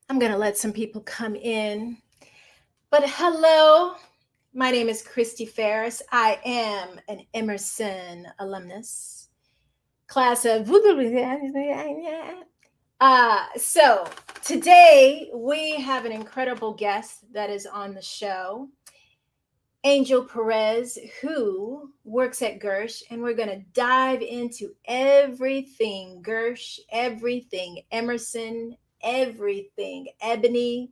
I'm going to let some people come in. But hello, my name is Christy Ferris. I am an Emerson alumnus, class of. So today we have an incredible guest that is on the show, Angel Perez, who works at Gersh, and we're going to dive into everything Gersh, everything Emerson, everything Ebony,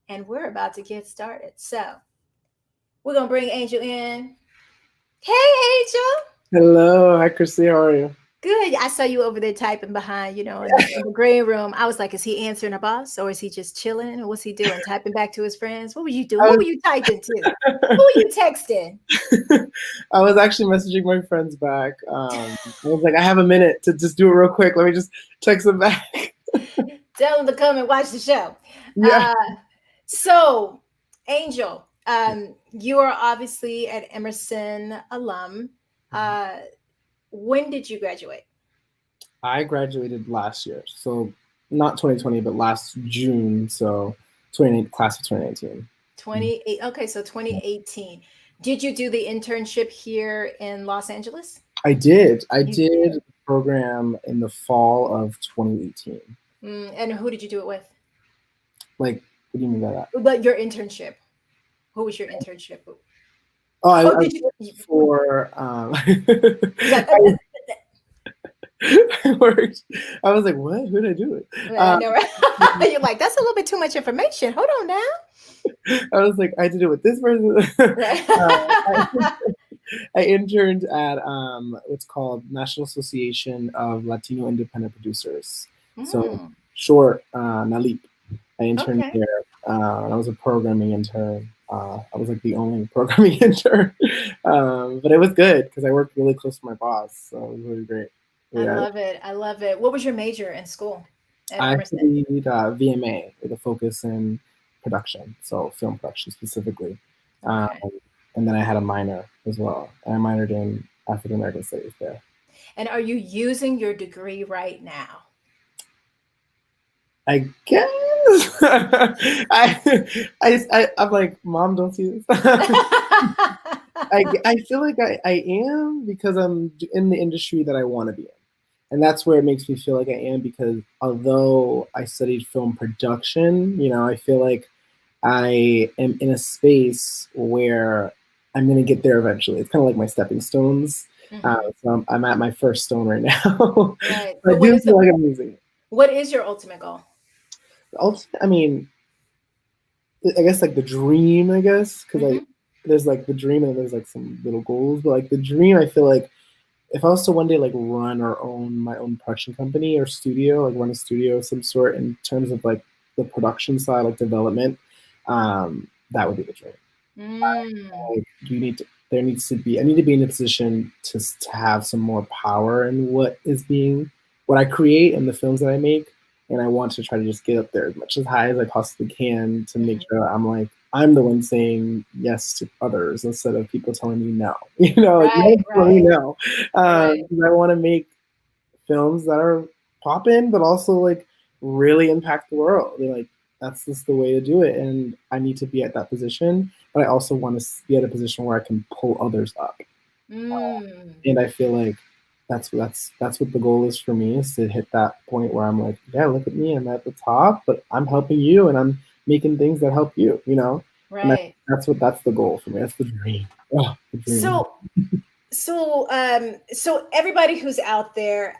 and we're about to get started. So we're gonna bring Angel in. Hey, Angel. Hello, hi Christy, how are you? Good. I saw you over there typing behind, in the green room. I was like, is he answering a boss or is he just chilling or what's he doing? Typing back to his friends? What were you doing? I Who was, were you typing to? Who were you texting? I was actually messaging my friends back. I was like, I have a minute to just do it real quick. Let me just text them back. Tell them to come and watch the show. Yeah, Uh, so, Angel, you are obviously an Emerson alum. Uh, when did you graduate? I graduated last year, so not 2020, but last June, so 28 class of 2019. 28. Okay, so 2018. Did you do the internship here in Los Angeles? I did. I You did did. a program in the fall of 2018. And who did you do it with? Like, what do you mean by that? But your internship. Who was your internship? Oh, Oh, I did you? for He's like, I I worked. I was like, what? Who did I do it? I know, right? You're like, that's a little bit too much information. Hold on now. I was like, I did it with this person. Right. I interned at what's called National Association of Latino Independent Producers. So Mm, short, NALIP. I interned okay. there. I was a programming intern. I was like the only programming intern, but it was good because I worked really close to my boss, so it was really great. I Yeah, love it. I love it. What was your major in school at I Emerson? studied VMA with a focus in production, so film production specifically. Um, Okay. and then I had a minor as well. And I minored in African American studies there. And are you using your degree right now? I guess I'm like, Mom, don't see this. I feel like I am because I'm in the industry that I want to be in. And that's where it makes me feel like I am because although I studied film production, I feel like I am in a space where I'm going to get there eventually. It's kind of like my stepping stones. Hmm. So I'm at my first stone right now. Right. I But do feel like I'm using it. what is your ultimate goal? I mean, I guess like the dream, I guess, because like Hmm. there's like the dream and there's like some little goals, but like the dream, I feel like if I was to one day like run or own my own production company or studio, like run a studio of some sort in terms of like the production side, like development, that would be the dream. Mm, Like you need to, there needs to be, I need to be in a position to have some more power in what I create and the films that I make. And I want to try to just get up there as much as high as I possibly can to make mhm. sure I'm the one saying yes to others instead of people telling me no. Like Right, no, telling me right, no. right. 'Cause I want to make films that are poppin', but also like really impact the world. They're like that's just the way to do it, and I need to be at that position. But I also want to be at a position where I can pull others up, Mm, and I feel like that's what the goal is for me is to hit that point where I'm like, yeah, look at me, I'm at the top, but I'm helping you, and I'm making things that help you, and right. that's the goal for me. That's the dream. Oh, the dream. So, so everybody who's out there,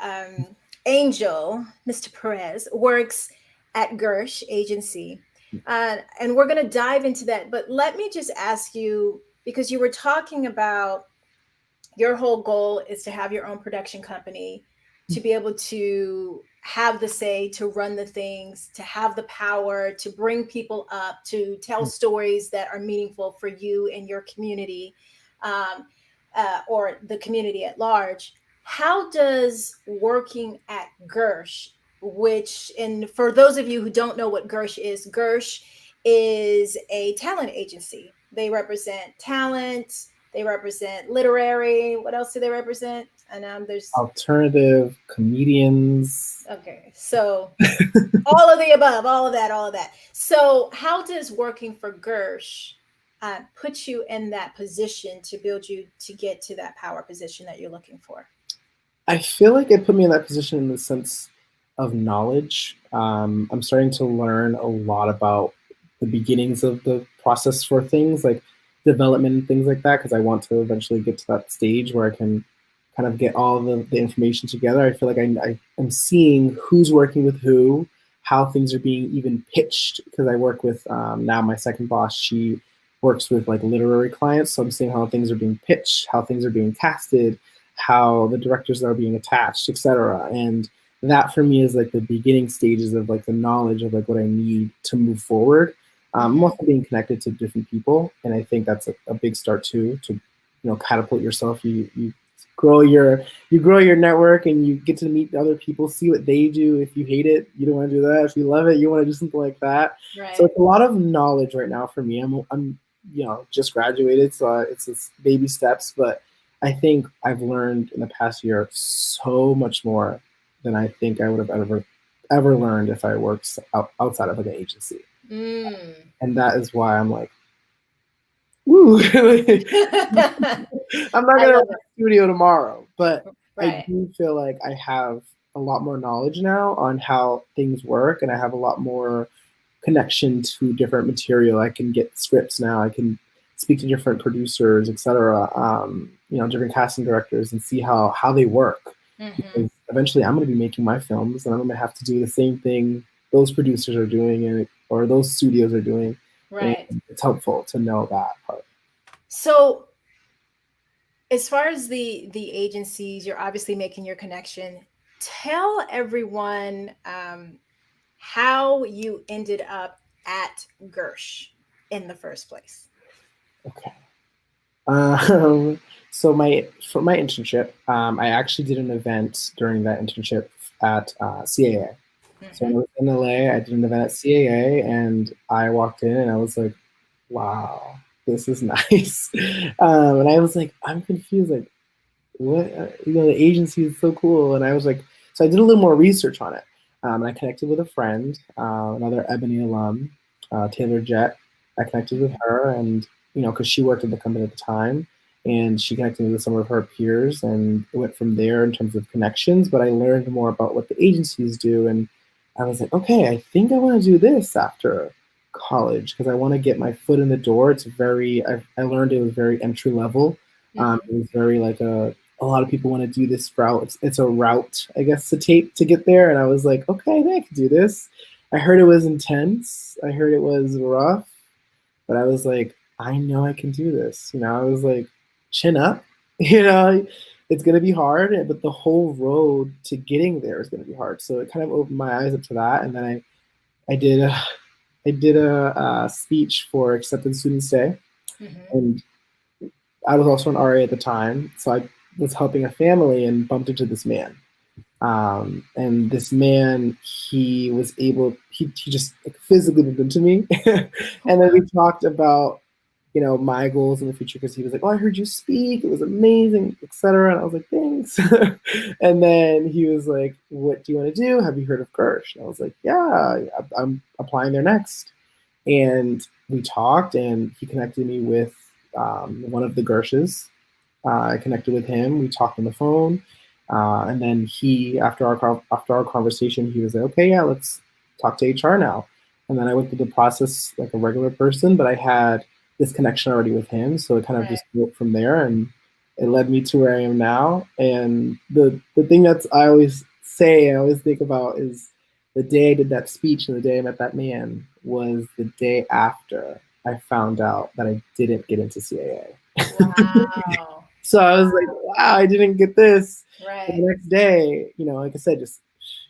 Angel, Mr. Perez works at Gersh Agency, and we're going to dive into that. But let me just ask you because you were talking about your whole goal is to have your own production company, to be able to have the say, to run the things, to have the power, to bring people up, to tell stories that are meaningful for you and your community, um, or the community at large. How does working at Gersh, which, and for those of you who don't know what Gersh is a talent agency. They represent talent, they represent literary. What else do they represent? And there's Alternative comedians. okay. So all of the above, all of that, all of that. So how does working for Gersh put you in that position to build you to get to that power position that you're looking for? I feel like it put me in that position in the sense of knowledge. I'm starting to learn a lot about the beginnings of the process for things like development and things like that, because I want to eventually get to that stage where I can kind of get all the information together. I feel like I am seeing who's working with who, how things are being even pitched, because I work with now my second boss. She works with like literary clients, so I'm seeing how things are being pitched, how things are being casted, how the directors are being attached, etc. And that for me is like the beginning stages of like the knowledge of like what I need to move forward. I'm Mm-hmm. also being connected to different people, and I think that's a big start too to catapult yourself. You grow your you grow your network, and you get to meet other people, see what they do. If you hate it, you don't want to do that. If you love it, you want to do something like that. So Right. it's a lot of knowledge right now for me. I'm just graduated, so it's baby steps, but I think I've learned in the past year so much more than I think I would have ever learned if I worked outside of like an agency. Mm. And that is why I'm like, woo! I I'm not gonna run love a it. studio tomorrow, but I Right. do feel like I have a lot more knowledge now on how things work, and I have a lot more connection to different material. I can get scripts now. I can speak to different producers, etc. Different casting directors, and see how they work. Mm-hmm. Because eventually, I'm going to be making my films, and I'm going to have to do the same thing those producers are doing, or those studios are doing. And Right. it's helpful to know that part. So as far as the agencies, you're obviously making your connection. Tell everyone how you ended up at Gersh in the first place. Okay. Um, so for my internship, I actually did an event during that internship at CAA. So when I Mm-hmm. was in LA, I did an event at CAA, and I walked in and I was like, "Wow, this is nice." And I was like, "I'm confused. Like, what? The agency is so cool." And I was like, so I did a little more research on it. And I connected with a friend, another EBONI alum, Taylor Jett. I connected with her, and because she worked at the company at the time, and she connected me with some of her peers, and it went from there in terms of connections. But I learned more about what the agencies do, and I was like, okay, I think I want to do this after college because I want to get my foot in the door. I learned it was very entry level. Mm-hmm. It was very like a lot of people want to do this route. It's a route, I guess, to take to get there. And I was like, okay, I can do this. I heard it was intense. I heard it was rough, but I was like, I know I can do this. I was like, chin up. You know, it's gonna be hard, but the whole road to getting there is gonna be hard. So it kind of opened my eyes up to that. And then I did a speech for Accepted Students Day, Mm-hmm. and I was also an RA at the time, so I was helping a family and bumped into this man. And this man, he just like, physically bumped into me. Oh, And then we wow. talked about, my goals in the future because he was like, "Oh, I heard you speak. It was amazing, etc." And I was like, "Thanks." And then he was like, "What do you want to do? Have you heard of Gersh?" And I was like, "Yeah, I'm applying there next." And we talked, and he connected me with one of the Gershes. I connected with him. We talked on the phone, and then after our conversation, he was like, "Okay, yeah, let's talk to HR now." And then I went through the process like a regular person, but I had this connection already with him, so it kind of Right. just built from there, and it led me to where I am now. And the thing that's I always think about is the day I did that speech and the day I met that man was the day after I found out that I didn't get into CAA. Wow. So I was like, Wow. wow, I didn't get this. And Right. the next day, like I said, just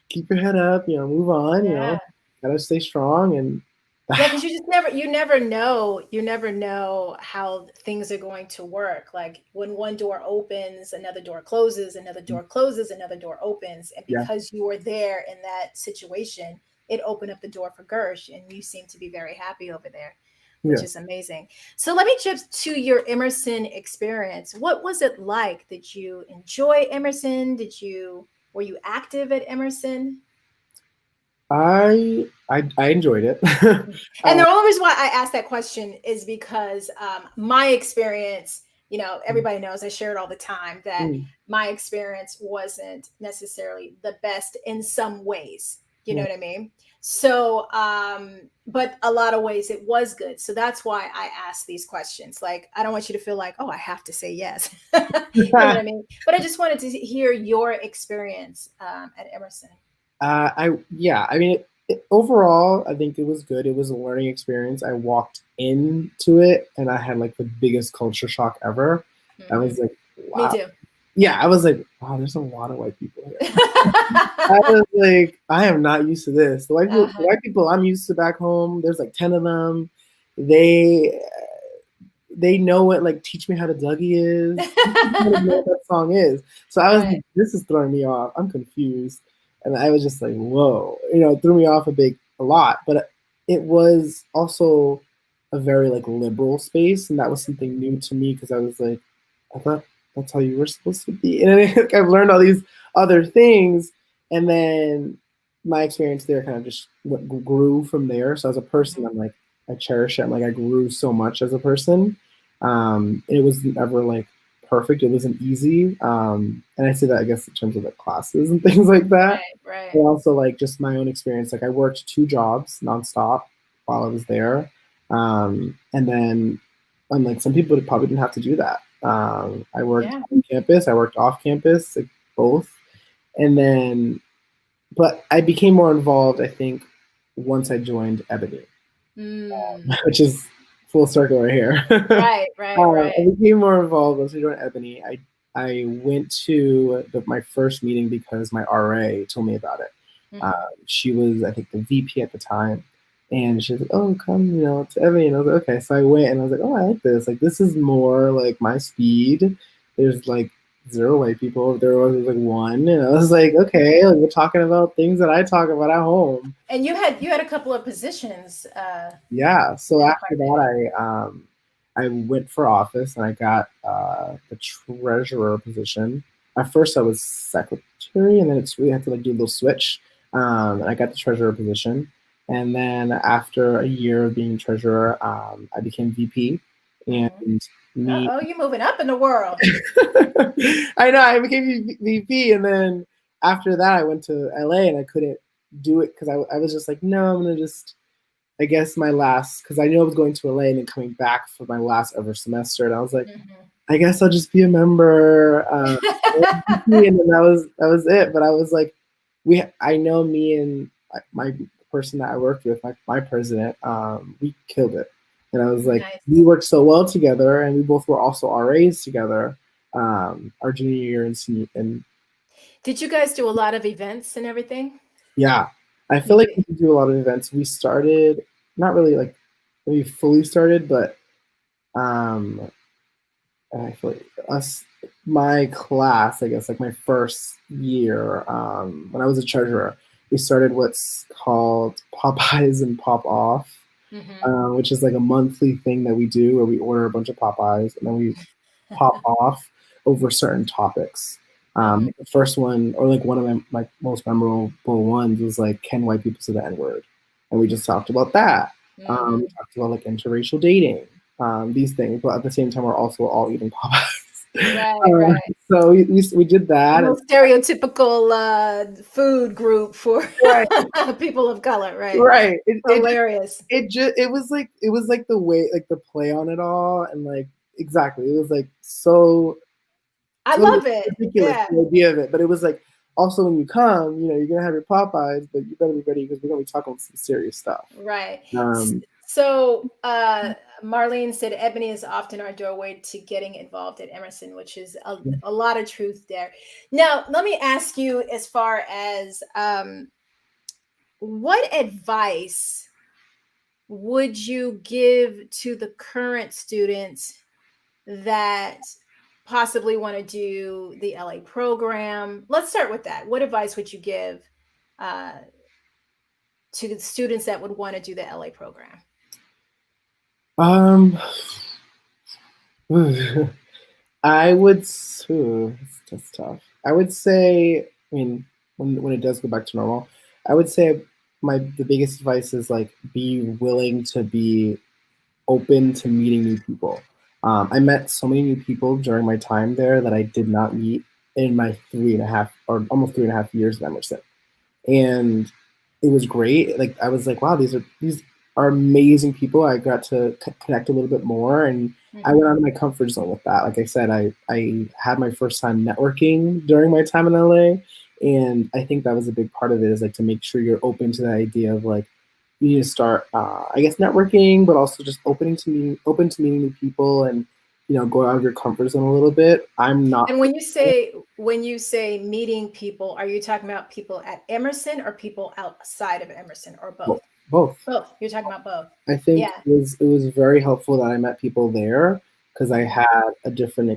keep your head up, move on, Yeah. gotta stay strong. And Yeah, because you never know how things are going to work. Like when one door opens, another door closes, another door closes, another door opens. And yeah, because you were there in that situation, it opened up the door for Gersh, and you seem to be very happy over there. which Yeah. is amazing. So let me jump to your Emerson experience. What was it like? Did you enjoy Emerson? Were you active at Emerson? I enjoyed it. And the only reason why I asked that question is because my experience, everybody knows I share it all the time that Mm, my experience wasn't necessarily the best in some ways. You know mm, what I mean? So, but a lot of ways it was good. So that's why I ask these questions. Like, I don't want you to feel like, oh, I have to say yes. You know what I mean? But I just wanted to hear your experience at Emerson. I mean, overall, I think it was good. It was a learning experience. I walked into it and I had like the biggest culture shock ever. I Hmm. was like, Me wow. too. Yeah, I was like, wow, there's a lot of white people here. I was like, I am not used to this. The Uh-huh. white people I'm used to back home, there's like 10 of them. They they know what like "Teach Me How to Dougie" is. I don't know what that song is. So I was Right. like, this is throwing me off. I'm confused, and I was just like, whoa, it threw me off a lot. But it was also a very like liberal space, and that was something new to me because I was like, I thought that's how you were supposed to be, and then, like, I've learned all these other things, and then my experience there kind of just grew from there. So as a person, Mhm. I'm like, I cherish it. I'm like, I grew so much as a person. It wasn't ever like perfect. It wasn't easy. And I say that I guess in terms of like classes and things like that. Right, But right. also like just my own experience. Like I worked 2 jobs nonstop while I was there. And then unlike some people probably didn't have to do that. I worked Yeah. on campus, I worked off campus, like both. And then but I became more involved, I think, once I joined Ebony, Mm. which is full circle right here. Right, right, I right. became more involved once I joined Ebony. I went to my first meeting because my RA told me about it. Hmm. She was, I think, the VP at the time, and she was like, "Oh, come, to Ebony." And I was like, "Okay." So I went, and I was like, "Oh, I like this. Like, this is more like my speed." There's like zero white people. There was like one, and I was like, "Okay, like we're talking about things that I talk about at home." And you had a couple of positions Yeah. in So that after department. that, I went for office and I got the treasurer position. At first, I was secretary, and then we had to like do a little switch. And I got the treasurer position, and then after a year of being treasurer, I became VP. Hmm. And me, Uh-oh, you're moving up in the world. I know I became VP, and then after that, I went to LA, and I couldn't do it because I was just like, no, I'm gonna just I guess my last, because I knew I was going to LA and then coming back for my last ever semester, and I was like, Hmm. I guess I'll just be a member, and then that was it. But I was like, I know me and my person that I worked with, my president, we killed it, and I was like, we Nice. worked so well together, and we both were also RAs together, our junior year and senior, and Did you guys do a lot of events and everything? yeah, I You feel like did. we could do a lot of events. We started, not really like we fully started, but um, I feel like my class, I guess, like my first year, when I was a treasurer, we started what's called Popeyes and Pop Off, Hmm. which is like a monthly thing that we do where we order a bunch of Popeyes and then we pop off over certain topics. Hmm. The first one, or like one of my most memorable ones, was like, "Can white people say the N word?" And we just talked about that. We Hmm. talked about like interracial dating, these things, but at the same time, we're also all eating Popeyes. Right, right. So we did The that, and most stereotypical food group for right, people of color, right? right. Hilarious. It was like the way, like the play on it all, and like exactly, it was like so I so love it. ridiculous, Yeah. the idea of it. But it was like also when you come, you're gonna have your Popeyes, but you better be ready because we're gonna be talking some serious stuff. Right. Um, So, Marlene said Ebony is often our doorway to getting involved at Emerson, which is a lot of truth there. Now, let me ask you as far as what advice would you give to the current students that possibly want to do the LA program? Let's start with that. What advice would you give to the students that would want to do the LA program? Um, I would. That's tough. I would say. I mean, when it does go back to normal, I would say the biggest advice is like be willing to be open to meeting new people. I met so many new people during my time there that I did not meet in my 3.5 or almost 3.5 years at Emerson, and it was great. Like I was like, wow, these are amazing people. I got to connect a little bit more, and I Mm-hmm. went out of my comfort zone with that. Like I said, I had my first time networking during my time in LA, and I think that was a big part of it. Is like to make sure you're open to the idea of like you need to start, I guess, networking, but also just open to meeting new people, and go out of your comfort zone a little bit. I'm not. And when you say meeting people, are you talking about people at Emerson or people outside of Emerson or both? Both. Both. You're talking about both. I think Yeah. it was very helpful that I met people there because I Hmm. had a different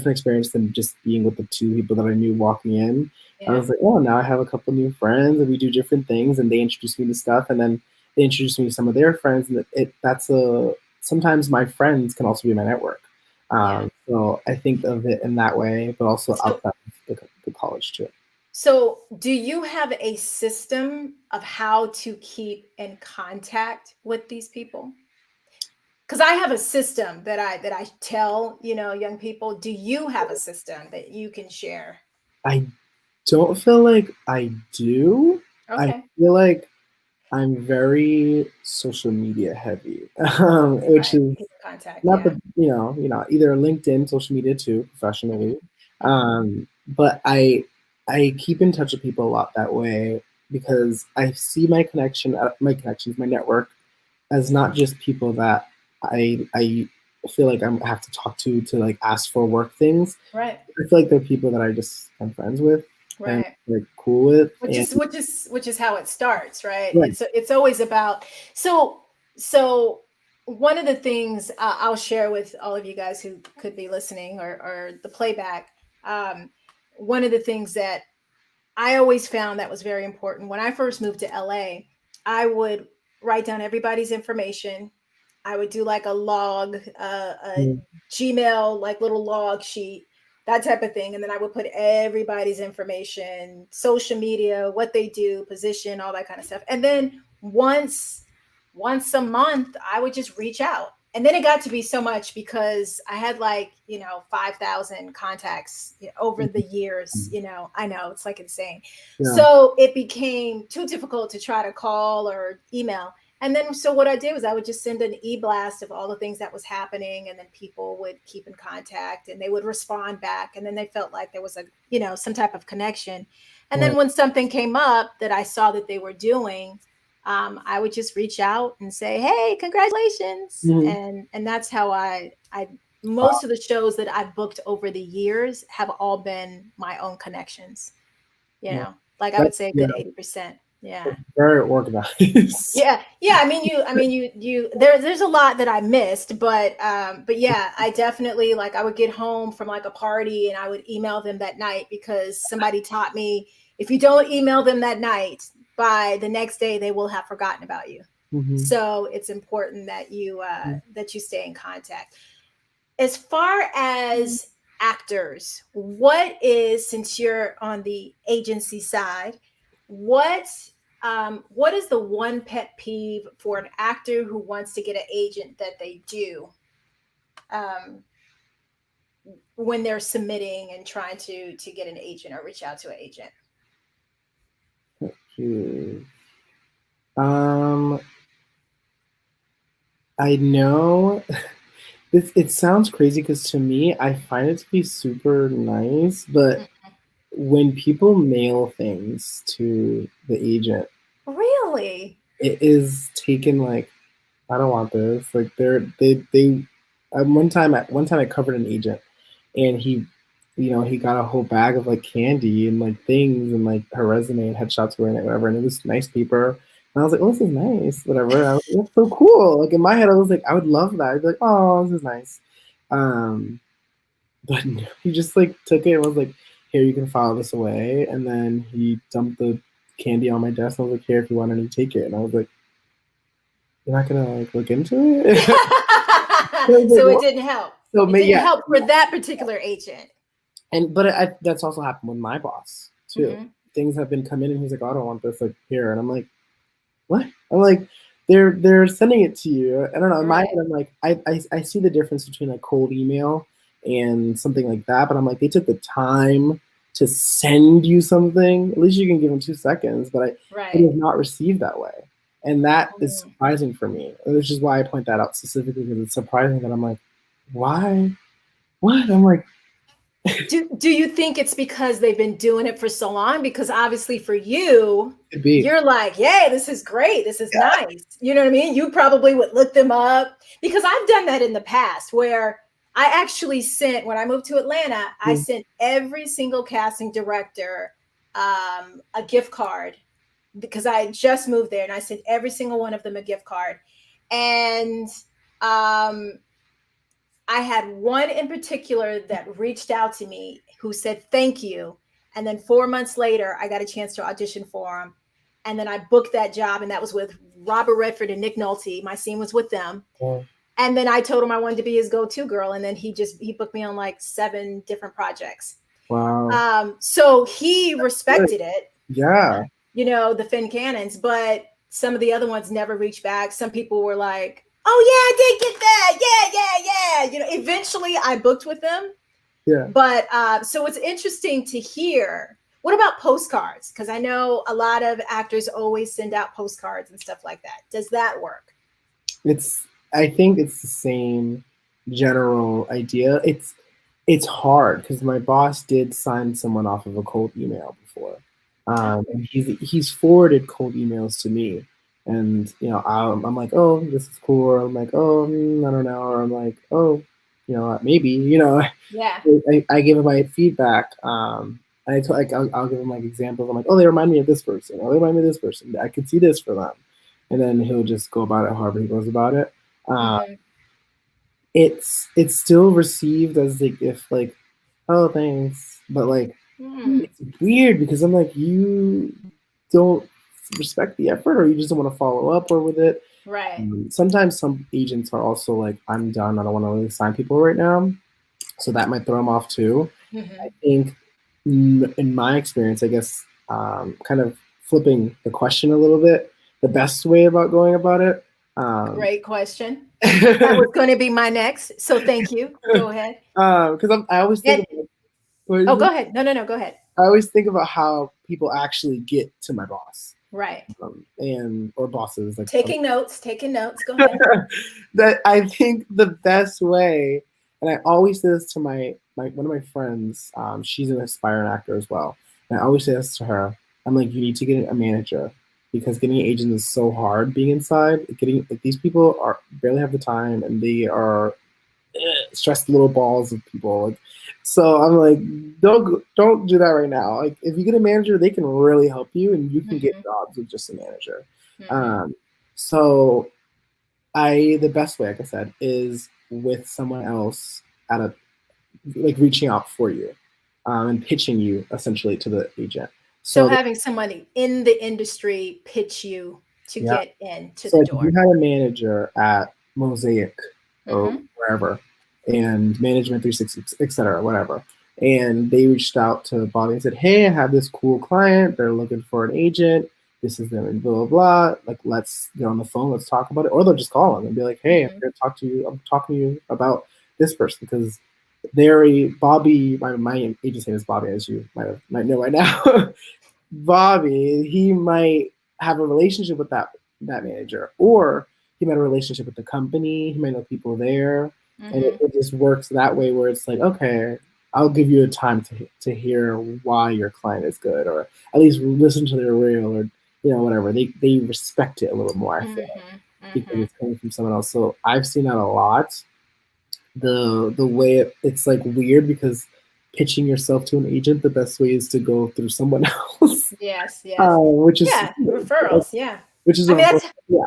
experience than just being with the two people that I knew walking in. I Yeah. was like, oh, now I have a couple new friends and we do different things, and they introduced me to stuff, and then they introduced me to some of their friends, and that's a sometimes my friends can also be my network. Yeah. So I think of it in that way, but also So outside of the college too. so do you have a system of how to keep in contact with these people? Because I have a system that I tell, young people. Do you have a system that you can share? I don't feel like I do. I Okay. feel like I'm very social media heavy, which Right. is Keep in contact. not Yeah. the either LinkedIn, social media too, Hmm. professionally. Hmm. But I keep in touch with people a lot that way because I see my connections, my network as not just people that I feel like I have to talk to like ask for work things. Right. I feel like they're people that I'm friends with and Right. like cool with, which and is which is which is how it starts, right? right. It's always about. So so one of the things I'll share with all of you guys who could be listening, or the playback. um, One of the things that I always found that was very important when I first moved to LA, I would write down everybody's information. I would do like a log, a Mm, Gmail, like little log sheet, that type of thing. And then I would put everybody's information, social media, what they do, position, all that kind of stuff. And then once a month, I would just reach out. And then it got to be so much because I had like, 5,000 contacts over the years. I know it's like insane. yeah. So it became too difficult to try to call or email. And then, so what I did was I would just send an e-blast of all the things that was happening, and then people would keep in contact and they would respond back. And then they felt like there was some type of connection. And then Right. when something came up that I saw that they were doing, I would just reach out and say, "Hey, congratulations!" Mhm. And that's how I Wow. most of the shows that I've booked over the years have all been my own connections. Yeah. Like I That's would say a yeah, good 80%. Yeah. very organized. Yeah. I mean, there's a lot that I missed, but yeah, I definitely, like, I would get home from like a party and I would email them that night, because somebody taught me, if you don't email them that night, by the next day they will have forgotten about you. Hmm. So it's important that you stay in contact. As far as actors, since you're on the agency side, what what is the one pet peeve for an actor who wants to get an agent that they do, um, when they're submitting and trying to get an agent or reach out to an agent? Hmm. Um, I know it sounds crazy because to me, I find it to be super nice, but when people mail things to the agent, Really? it is taken like I don't want this. Like they one time I covered an agent, and he got a whole bag of like candy and like things and like her resume and headshots were in it, whatever, and it was nice paper. And I was like, oh, this is nice, whatever. And I was like, that's so cool. Like in my head, I was like, I would love that. I'd be like, oh, this is nice. Um, but no, he just like took it and was like, here, you can file this away. And then he dumped the candy on my desk and I was like, here, if you want any, take it. And I was like, you're not gonna like look into it? I was like, So it what? didn't help. So It didn't yeah, help for that particular agent. but that's also happened with my boss too. Mm-hmm. Things have been coming in, and he's like, oh, I don't want this like here, and I'm like, what? I'm like, they're sending it to you. I don't know. In my head, Right. I'm like, I see the difference between like cold email and something like that, but I'm like, they took the time to send you something. At least you can give them 2 seconds, but it Right. is not received that way, and that is Mm. surprising for me. Which is why I point that out specifically because it's surprising that I'm like, why? What? I'm like, Do you think it's because they've been doing it for so long? Because obviously for you, could be. you're like, yay, this is great. This is Yeah. nice. You know what I mean? You probably would look them up because I've done that in the past where I actually sent, when I moved to Atlanta, I Mm. sent every single casting director a gift card because I had just moved there and I sent every single one of them a gift card. And um, I had one in particular that reached out to me who said thank you. And then 4 months later, I got a chance to audition for him. And then I booked that job, and that was with Robert Redford and Nick Nolte. My scene was with them. Yeah. And then I told him I wanted to be his go-to girl. And then he booked me on like 7 different projects. Wow. So he Good. respected it, Yeah. the Finn Cannons, but some of the other ones never reached back. Some people were like, oh yeah, I did get that. Yeah. Eventually I booked with them. Yeah. But so it's interesting to hear. What about postcards? Because I know a lot of actors always send out postcards and stuff like that. Does that work? I think it's the same general idea. It's hard because my boss did sign someone off of a cold email before, and he's forwarded cold emails to me, and I'm like, oh, this is cool, or I'm like, oh, I don't know, or I'm like, oh, maybe, Yeah. I give him my feedback. And like I'll give him like examples. I'm like, oh, they remind me of this person. Oh, they remind me of this person. I could see this for them, and then he'll just go about it however he goes about it. Uh, Mm-hmm. it's still received as like if like, oh, thanks, but like Mm. it's weird because I'm like, you don't respect the effort, or you just don't want to follow up or with it. Right. Sometimes some agents are also like, I'm done. I don't want to really sign people right now, so that might throw them off too. I Mm-hmm. think, in my experience, I guess, kind of flipping the question a little bit, the best way about going about it. Great question. That was going to be my next. So thank you. Go ahead. Because I always think And about oh, go ahead. No. Go ahead. I always think about how people actually get to my boss, Right. and or bosses like Taking notes. Taking notes. Go ahead. that. I think the best way, and I always say this to my one of my friends. She's an aspiring actor as well, and I always say this to her. I'm like, you need to get a manager because getting an agent is so hard. Being inside, getting like these people are barely have the time, and they are stressed little balls of people. Like, so I'm like, don't do that right now. Like, if you get a manager, they can really help you, and you can get Mm-hmm. jobs with just a manager. Mm-hmm. So the best way, like I said, is with someone else at a like reaching out for you, and pitching you essentially to the agent. So So having somebody in the industry pitch you to yeah. get into So the like if you door. had a manager at Mosaic or Mm-hmm. wherever, and Management 360, etc., whatever, and they reached out to Bobby and said, "Hey, I have this cool client. They're looking for an agent. This is them, and blah blah blah. Like, let's get on the phone. Let's talk about it." Or they'll just call them and be like, "Hey, I'm Mm-hmm. here to talk to you. I'm talking to you about this person because they're a Bobby. My agent's name is Bobby, as you might know right now. Bobby, he might have a relationship with that manager, or he might have a relationship with the company. He might know people there, and it, Mm-hmm. it just works that way where it's like, okay, I'll give you a time to hear why your client is good, or at least listen to their reel, or whatever. They respect it a little more. I feel like, Mm-hmm. because Mm-hmm. it's coming from someone else. So I've seen that a lot. The way it's like weird because pitching yourself to an agent, the best way is to go through someone else, Yes. Yes. which is Yeah. Referrals. Yeah. which is I mean, a that's. yeah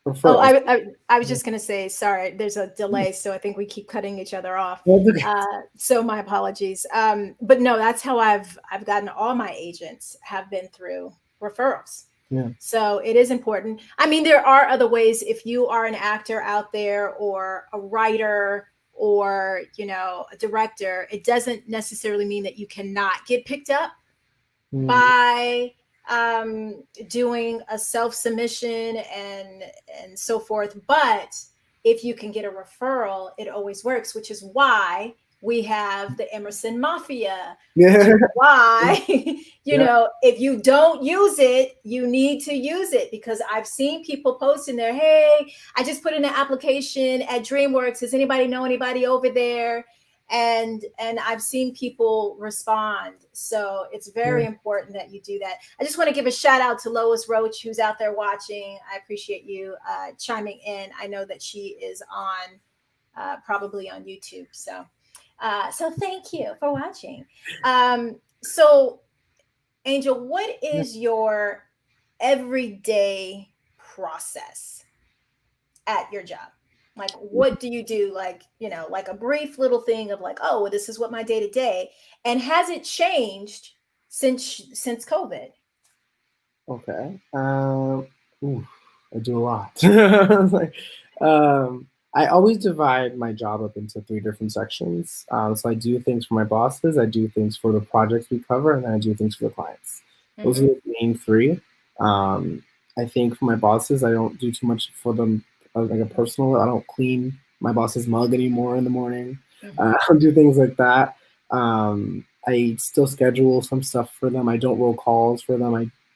Oh, referrals. I was just gonna say sorry. There's a delay, so I think we keep cutting each other off. That's okay. So my apologies. But no, that's how I've gotten all my agents have been through referrals. Yeah. So it is important. I mean, there are other ways. If you are an actor out there or a writer or, a director, it doesn't necessarily mean that you cannot get picked up Mm. by doing a self submission and so forth. But if you can get a referral, it always works, which is why we have the Emerson Mafia, which Yeah. is why, Yeah. if you don't use it, you need to use it, because I've seen people posting there, hey, I just put in an application at DreamWorks. Does anybody know anybody over there? And I've seen people respond. So it's very Yeah. important that you do that. I just want to give a shout out to Lois Roach, who's out there watching. I appreciate you chiming in. I know that she is on probably on YouTube. So thank you for watching. So Angel, what Yeah. is your everyday process at your job? Like, what do you do? Like, like a brief little thing of like, oh, well, this is what my day to day. And has it changed since COVID? Okay. Ooh, I do a lot. Like, I always divide my job up into three different sections. So I do things for my bosses, I do things for the projects we cover, and then I do things for the clients. Those are Mm-hmm. the main three. Um, I think for my bosses, I don't do too much for them, like a personal. I don't clean my boss's mug anymore in the morning. Mm-hmm. I don't do things like that. I still schedule some stuff for them. I don't roll calls for them.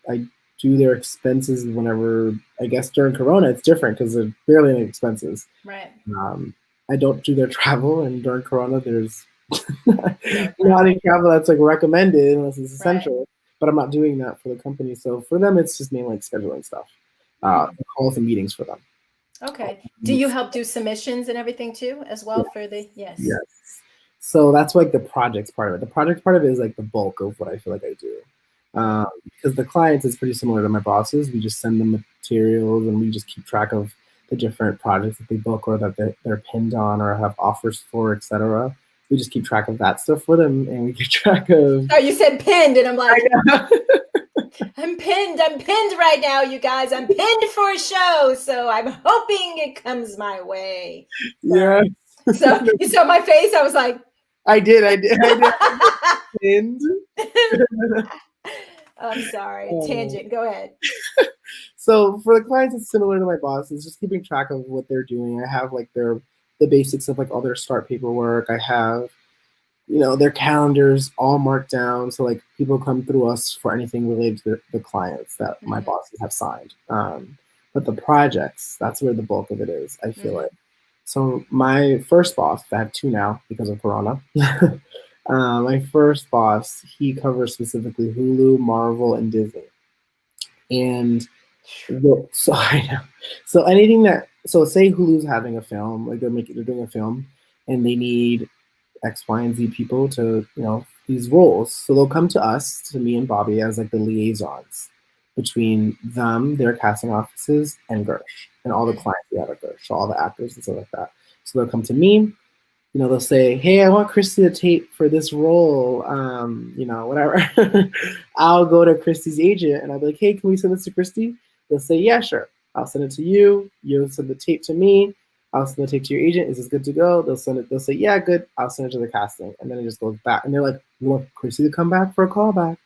I do their expenses whenever, I guess during Corona, it's different because there's barely any expenses. Right. Um, I don't do their travel, and during Corona, there's No not travel. any travel that's like recommended unless it's Right. essential. But I'm not doing that for the company, so for them, it's just mainly like scheduling stuff, Hmm. calls and meetings for them. Okay. Do you help do submissions and everything too, as well Yeah, for the, yes. yes. So that's like the projects part of it. The project part of it is like the bulk of what I feel like I do. Mm-hmm. Because the clients is pretty similar to my bosses. We just send them materials and we just keep track of the different projects that they book or that they're pinned on or have offers for, etc. We just keep track of that stuff for them, and we keep track of. Oh, you said pinned, and I'm I like, know. I'm pinned. I'm pinned right now, you guys. I'm pinned for a show, so I'm hoping it comes my way. So, Yeah, so you saw my face. I was like, I did. I did. Pinned. I'm sorry. Um, Tangent. Go ahead. So for the clients, it's similar to my bosses, just keeping track of what they're doing. I have like the basics of like all their start paperwork. I have their calendars all marked down, so like people come through us for anything related to the clients that my Mm-hmm. bosses have signed. But the projects, that's where the bulk of it is, I feel Mm-hmm. like. So my first boss, I have two now because of Corona. My first boss, he covers specifically Hulu, Marvel, and Disney. And so I know. So anything that say Hulu's having a film, like they're doing a film, and they need X, Y, and Z people to these roles. So they'll come to us, to me and Bobby, as like the liaisons between them, their casting offices, and Gersh, and all the Mm-hmm. clients we have at Gersh, so all the actors and stuff like that. So they'll come to me, they'll say, "Hey, I want Christy to tape for this role." Whatever. I'll go to Christy's agent and I'll be like, "Hey, can we send this to Christy?" They'll say, "Yeah, sure." I'll send it to you. You'll send the tape to me. I'll send the tape to your agent. Is this good to go? They'll send it. They'll say, "Yeah, good." I'll send it to the casting, and then it just goes back. And they're like, "You want Christy to come back for a callback?"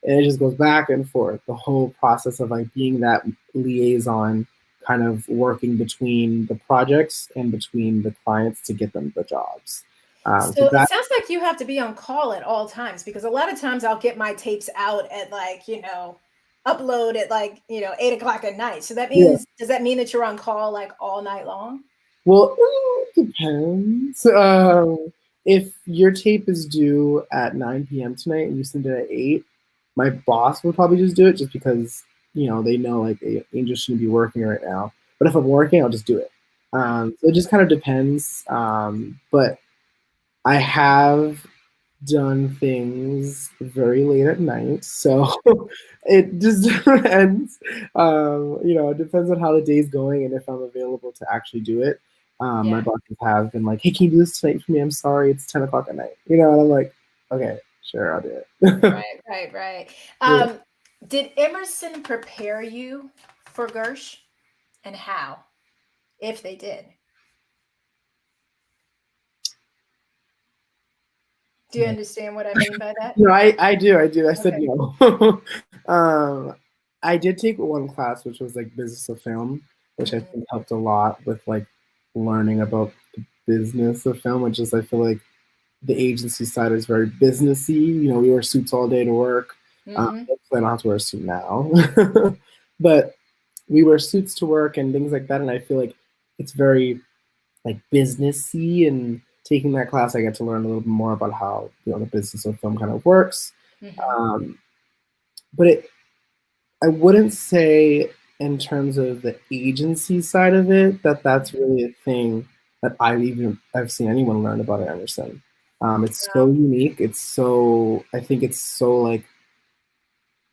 And it just goes back and forth. The whole process of like being that liaison, kind of working between the projects and between the clients to get them the jobs. So So it that sounds like you have to be on call at all times, because a lot of times I'll get my tapes out at like, upload at like, 8 o'clock at night. So yeah. does that mean that you're on call like all night long? Well, it depends. If your tape is due at 9 p.m. tonight and you send it at 8, my boss would probably just do it just because, they know like Angel shouldn't be working right now. But if I'm working, I'll just do it. So it just kind of depends. But I have done things very late at night, so it just depends. It depends on how the day's going and if I'm available to actually do it. My Yeah. bosses have been like, "Hey, can you do this tonight for me? I'm sorry, it's 10 o'clock at night." And I'm like, "Okay, sure, I'll do it." Right, right, right. Yeah. Did Emerson prepare you for Gersh, and how, if they did? Do you understand what I mean by that? No, I do. I do. I said Okay. no. um, I did take one class, which was like business of film, which I Mm-hmm. think helped a lot with like learning about the business of film, which is I feel like the agency side is very businessy. You know, we wear suits all day to work. Mm-hmm. I don't have to wear a suit now, but we wear suits to work and things like that. And I feel like it's very like businessy. And taking that class, I get to learn a little bit more about how the business of film kind of works. Mm-hmm. Um, but I wouldn't say in terms of the agency side of it that that's Mm-hmm. really a thing that I've seen anyone learn about at Emerson. It's so No. unique. It's so I think it's so like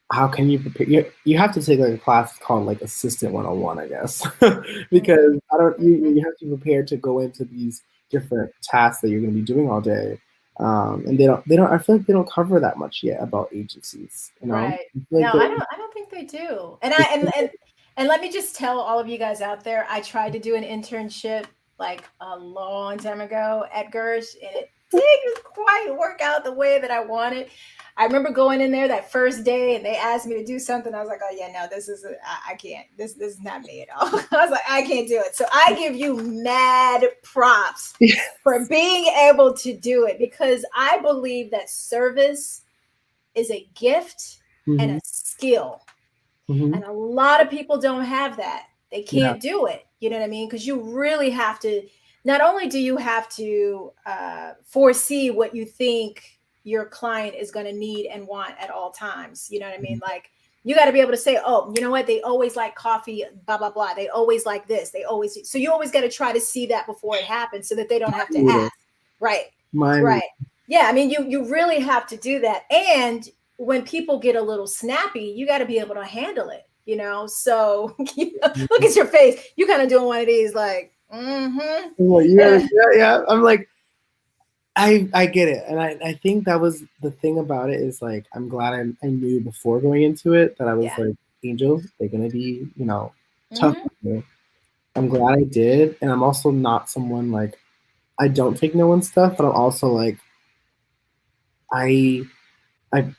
how can you prepare? You have to take like a class called like Assistant 101, I guess, Mm-hmm. because I don't Mm-hmm. you have to prepare to go into these different tasks that you're going to be doing all day. And they don't I feel like they don't cover that much yet about agencies. Right. I feel No, like I don't think they do. And let me just tell all of you guys out there, I tried to do an internship like a long time ago at Gersh, and it didn't quite work out the way that I wanted. I remember going in there that first day and they asked me to do something. I was like, oh yeah, no, I can't. This is not me at all. I was like, I can't do it. So I give you mad props for being able to do it, because I believe that service is a gift and Mhm, a skill. mhm, And a lot of people don't have that. They yeah, can't do it. You know what I mean? Because you really have to, not only do you have to foresee what you think your client is going to need and want at all times. You know what I mean? mhm, Like, you got to be able to say, oh, you know what? They always like coffee, blah, blah, blah. They always like this. So you always got to try to see that before it happens so that they don't have to reader, ask. Right. mind reader. Right. Yeah. I mean, you really have to do that. And when people get a little snappy, you got to be able to handle it, you know? So look at your face. You kind of doing one of these like, mm-hmm. Well, yeah. I'm like, I get it, and I think that was the thing about it is like I'm glad I knew before going into it that I was Yeah. like Angel, they're gonna be tough Mm-hmm. on you. I'm Mm-hmm. glad I did, and I'm also not someone like I don't take no one's stuff, but I'm also like I I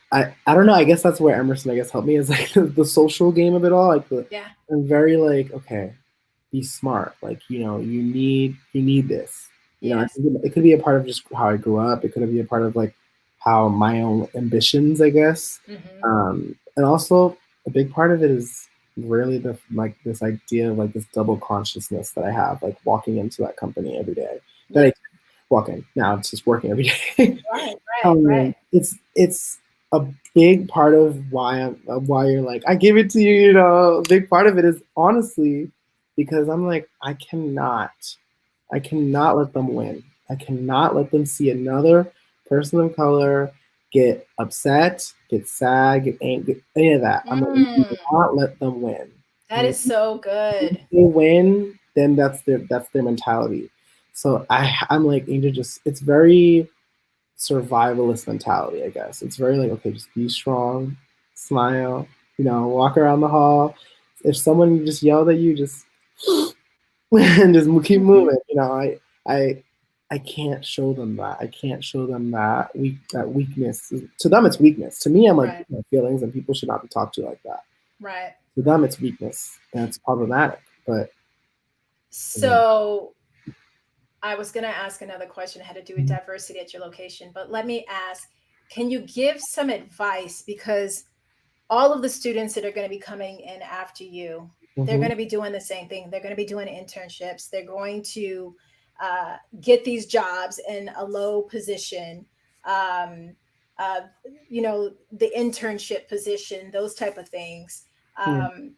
don't know. I guess that's where Emerson I guess helped me is like the social game of it all. Yeah. I'm very like okay, be smart. Like you need this. I Yes. think it could be a part of just how I grew up. It could be a part of like how my own ambitions, I guess. Mm-hmm. And also a big part of it is really the like this idea of like this double consciousness that I have, like walking into that company every day. That Yeah. I walk in now. It's just working every day. Right. Right. Right. It's a big part of why you're like I give it to you. A big part of it is honestly because I'm like I cannot let them win. I cannot let them see another person of color get upset, get sad, get angry, any of that. I'm like, do Mm, not let them win. that is so If good. they win, then that's their mentality. So I'm like Angel. Just it's very survivalist mentality, I guess. It's very like, okay, just be strong, smile, walk around the hall. If someone just yelled at you, just and just keep Mm-hmm. moving. I I can't show them that. I can't show them that weakness. To them, it's weakness. To me, I'm like Right. feelings, and people should not be talked to like that. Right. To them, it's weakness, and it's problematic. But yeah. So I was going to ask another question that had to do with diversity at your location, but let me ask, can you give some advice? Because all of the students that are going to be coming in after you, they're Mm-hmm. going to be doing the same thing. They're going to be doing internships. They're going to get these jobs in a low position. Um, uh, the internship position, those type of things. Yeah. Um,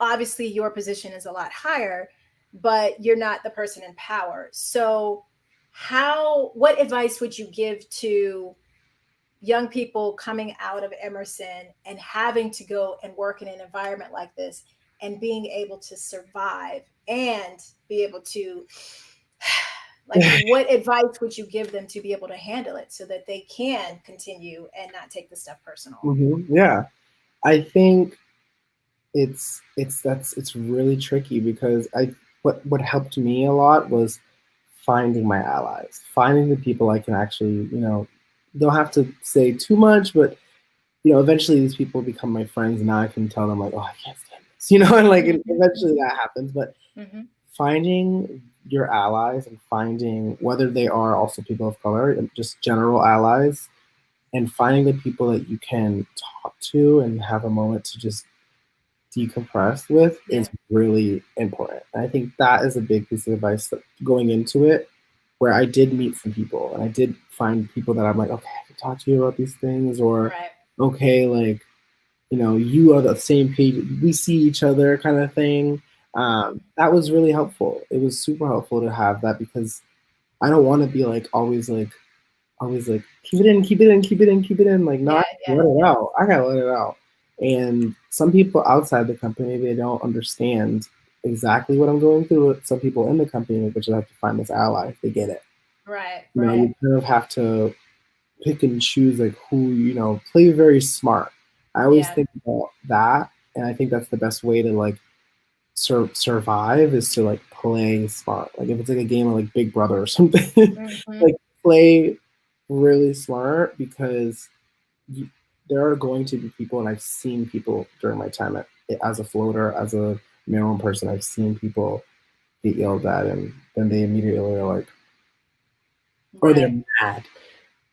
Obviously, your position is a lot higher, but you're not the person in power. So, what advice would you give to young people coming out of Emerson and having to go and work in an environment like this and being able to survive and be able to, like, what advice would you give them to be able to handle it so that they can continue and not take the stuff personal? Mm-hmm. Yeah. I think it's really tricky because what helped me a lot was finding my allies, finding the people I can actually, don't have to say too much, but eventually these people become my friends, and now I can tell them like, oh, I can't stand this, and like eventually that happens. But Mm-hmm. finding your allies and finding whether they are also people of color and just general allies, and finding the people that you can talk to and have a moment to just decompress with Yeah. is really important. And I think that is a big piece of advice going into it, where I did meet some people and I did find people that I'm like, okay, I can talk to you about these things, or Right. okay, like, you are the same page, we see each other kind of thing. Mm-hmm. That was really helpful. It was super helpful to have that because I don't want to be like always like keep it in, keep it in, keep it in, keep it in. Like, no, I Yeah. gotta Yeah. let it out. I gotta let it out. And some people outside the company, they don't understand exactly what I'm going through. Some people in the company, but you have to find this ally if they get it. Right. You Right. kind of have to pick and choose like who, play very smart. I always Yeah. think about that, and I think that's the best way to like survive is to like play smart. Like if it's like a game of like Big Brother or something, Mm-hmm. like play really smart because you, there are going to be people, and I've seen people during my time as a floater, as a Maryland person, I've seen people get yelled at, and then they immediately are like, or they're Right. mad.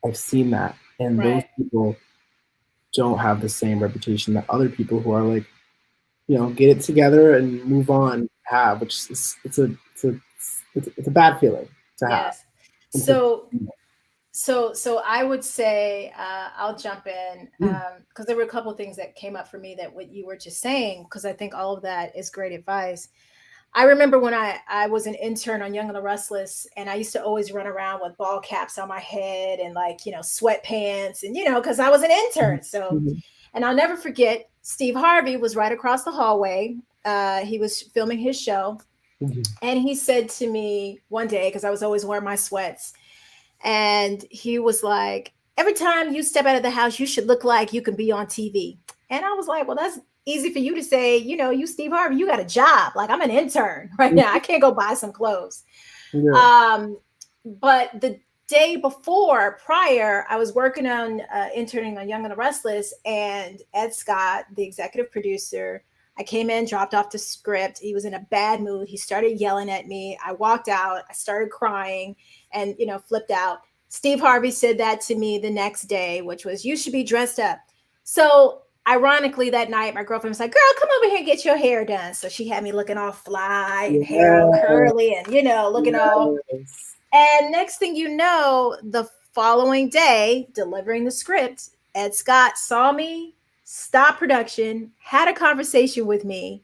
I've seen that, and those Right. people don't have the same reputation that other people who are like, get it together and move on have, which is it's a bad feeling to have. Yes. And to, So I would say I'll jump in yeah. because there were a couple of things that came up for me that what you were just saying, because I think all of that is great advice. I remember when I was an intern on Young and the Restless, and I used to always run around with ball caps on my head and like sweatpants, and because I was an intern. So, Mhm. and I'll never forget, Steve Harvey was right across the hallway. He was filming his show, Mhm. and he said to me one day, because I was always wearing my sweats, and he was like, every time you step out of the house, you should look like you can be on TV. And I was like, well, that's easy for you to say. You, Steve Harvey, you got a job. Like, I'm an intern right now. I can't go buy some clothes. Yeah. Um, but the day before, prior, I was working on interning on Young and the Restless, and Ed Scott, the executive producer, I came in, dropped off the script. He was in a bad mood. He started yelling at me. I walked out. I started crying and, flipped out. Steve Harvey said that to me the next day, which was, you should be dressed up. So, ironically, that night, my girlfriend was like, girl, come over here and get your hair done. So she had me looking all fly and hair all Yeah. curly and, looking all. Yes. And next thing you know, the following day, delivering the script, Ed Scott saw me, stopped production, had a conversation with me,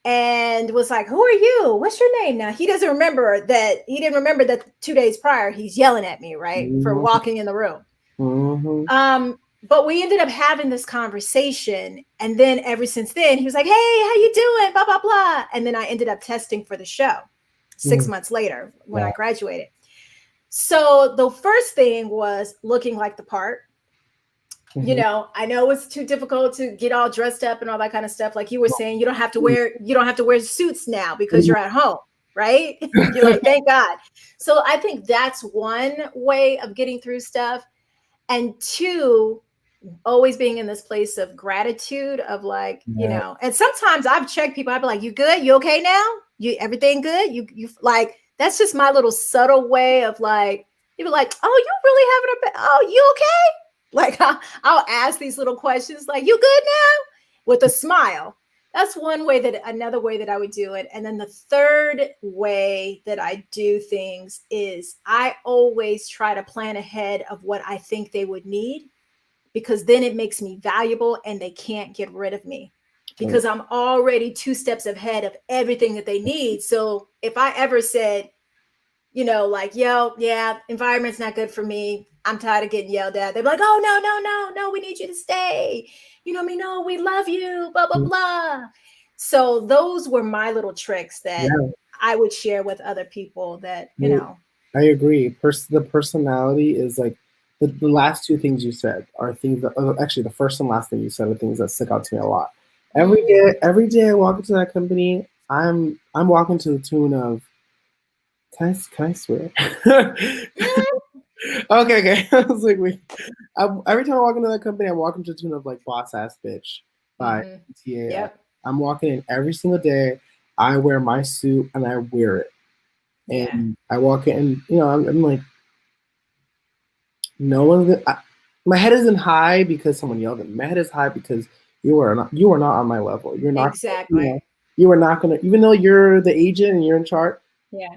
and was like, who are you? What's your name? Now, he doesn't remember that. He didn't remember that 2 days prior, he's yelling at me, right? For Mhm. walking in the room. Mhm. But we ended up having this conversation. And then ever since then, he was like, hey, how you doing? Blah, blah, blah. And then I ended up testing for the show 6 months later when I Wow. graduated. So the first thing was looking like the part. Mhm. I know it's too difficult to get all dressed up and all that kind of stuff. Like you were saying, you don't have to wear suits now because you're at home, right? You're like, thank God. So I think that's one way of getting through stuff. And two, always being in this place of gratitude of like, Yeah. and sometimes I've checked people, I'd be like, you good? You okay now? You everything good? You like that's just my little subtle way of like, people like, oh, you really having oh, you okay? Like I'll ask these little questions like, you good now? With a smile. That's another way that I would do it. And then the third way that I do things is I always try to plan ahead of what I think they would need, because then it makes me valuable and they can't get rid of me Right. because I'm already 2 steps ahead of everything that they need. So if I ever said, like, yo, yeah, environment's not good for me, I'm tired of getting yelled at, they're like, oh, no, no, no, no, we need you to stay. I mean, no, we love you, blah, blah, blah. So those were my little tricks that Yeah. I would share with other people that, I agree. The personality is like the last two things you said are things that actually the first and last thing you said are things that stick out to me a lot. Every day I walk into that company, I'm walking to the tune of can I swear? Okay. I was like, wait. Every time I walk into that company, I'm walking to the tune of like Boss Ass Bitch by Mm-hmm. TAF. Yep. I'm walking in every single day. I wear my suit and I wear it. Yeah. And I walk in, and I'm like, no one. My head isn't high because someone yelled at me. My head is high because you are not on my level. You're not, Exactly. you are not gonna, even though you're the agent and you're in charge, Yeah.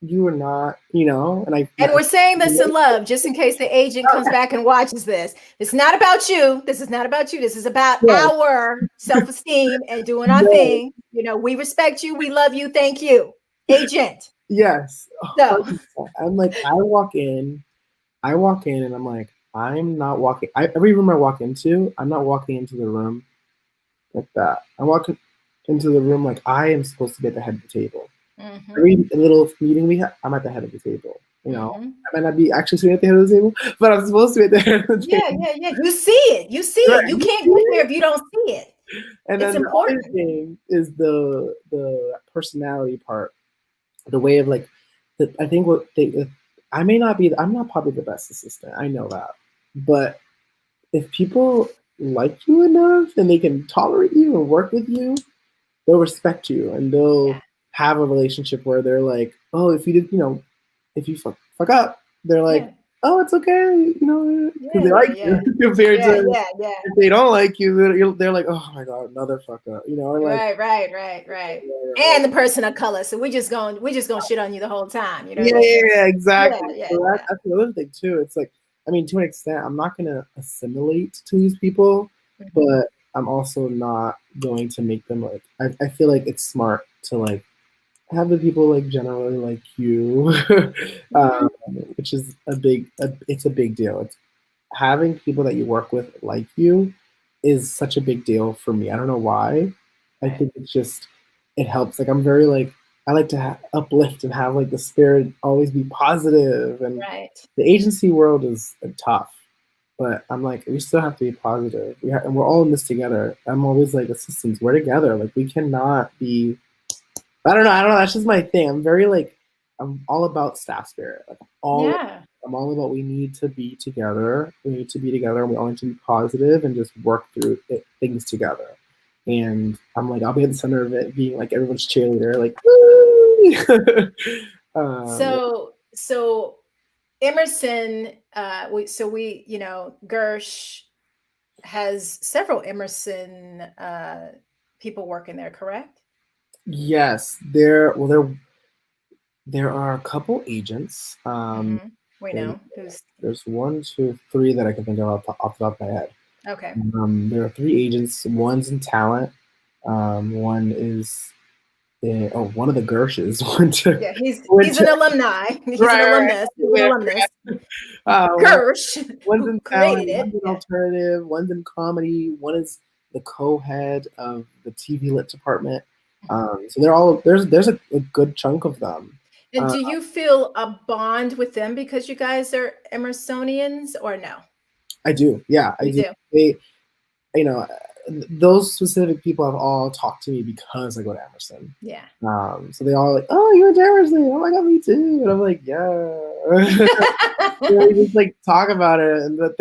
you are not, and And we're saying this in love, just in case the agent comes back and watches this. It's not about you. This is not about you. This is about yes, our self-esteem and doing our no, thing. We respect you. We love you. Thank you, agent. yes, So 100%. I'm like, I walk in and I'm like, I'm not walking. Every room I walk into, I'm not walking into the room like that. I'm walking into the room like I am supposed to be at the head of the table. mm-hmm, Every little meeting we have, I'm at the head of the table. mm-hmm. I might not be actually sitting at the head of the table, but I'm supposed to be at the head of the Yeah, table. yeah, yeah. You see it. You see Right. it. You can't get there if you don't see it. And It's then the other important. thing is the personality part, the way of like, I think I may not be, I'm not probably the best assistant. I know that, but if people like you enough and they can tolerate you and work with you, they'll respect you and they'll Yeah, have a relationship where they're like, oh, if you did, if you fuck up, they're like, yeah, oh, it's okay, because yeah, they yeah, like yeah, you compared yeah, to yeah, yeah. if they don't like you, they're like, oh my god, another fuck up, or like, Right, right, right, right. And the person of color. So we just gonna shit on you the whole time. You know what I yeah, mean? yeah, yeah, Yeah, exactly. yeah, So yeah. that's the other thing too. It's like, I mean, to an extent, I'm not gonna assimilate to these people, Mhm. but I'm also not going to make them like. I feel like it's smart to like have the people like generally like you, um, Mhm. which is it's a big deal. It's having people that you work with like you is such a big deal for me. I don't know why. I Right, think it's just it helps. Like I'm very like I like to uplift and have like the spirit always be positive. And right. the agency world is tough, but I'm like we still have to be positive. And we're all in this together. I'm always like assistants. We're together. Like we cannot be I don't know. I don't know. That's just my thing. I'm very like I'm all about staff spirit. Like Yeah. I'm all about we need to be together. We need to be together. And we all need to be positive and just work through things together. And I'm like I'll be at the center of it, being like everyone's cheerleader, like woo! Yeah. So Emerson, Gersh has several Emerson people working there, correct? Yes, there are a couple agents. Mm-hmm. We There, know who's there's one, two, three that I can think of off the top of my head. okay. There are three agents. One's in talent. One is one of the Gershes Yeah, he's went he's an to alumni. He's an right, right. alumnus. He's an Yeah, alumnus. one, Gersh, one's who in created talent. it. One's in Yeah. alternative. One's in comedy. One is the co-head of the TV lit department. So they're all there's a good chunk of them. And Uh, do you feel a bond with them because you guys are Emersonians or no? I do, yeah, I You do. do. They, you know, those specific people have all talked to me because I go to Emerson. Yeah. So they all like, oh, you went to Emerson. Oh my god, me too. And I'm like, yeah. They just like talk about it, and that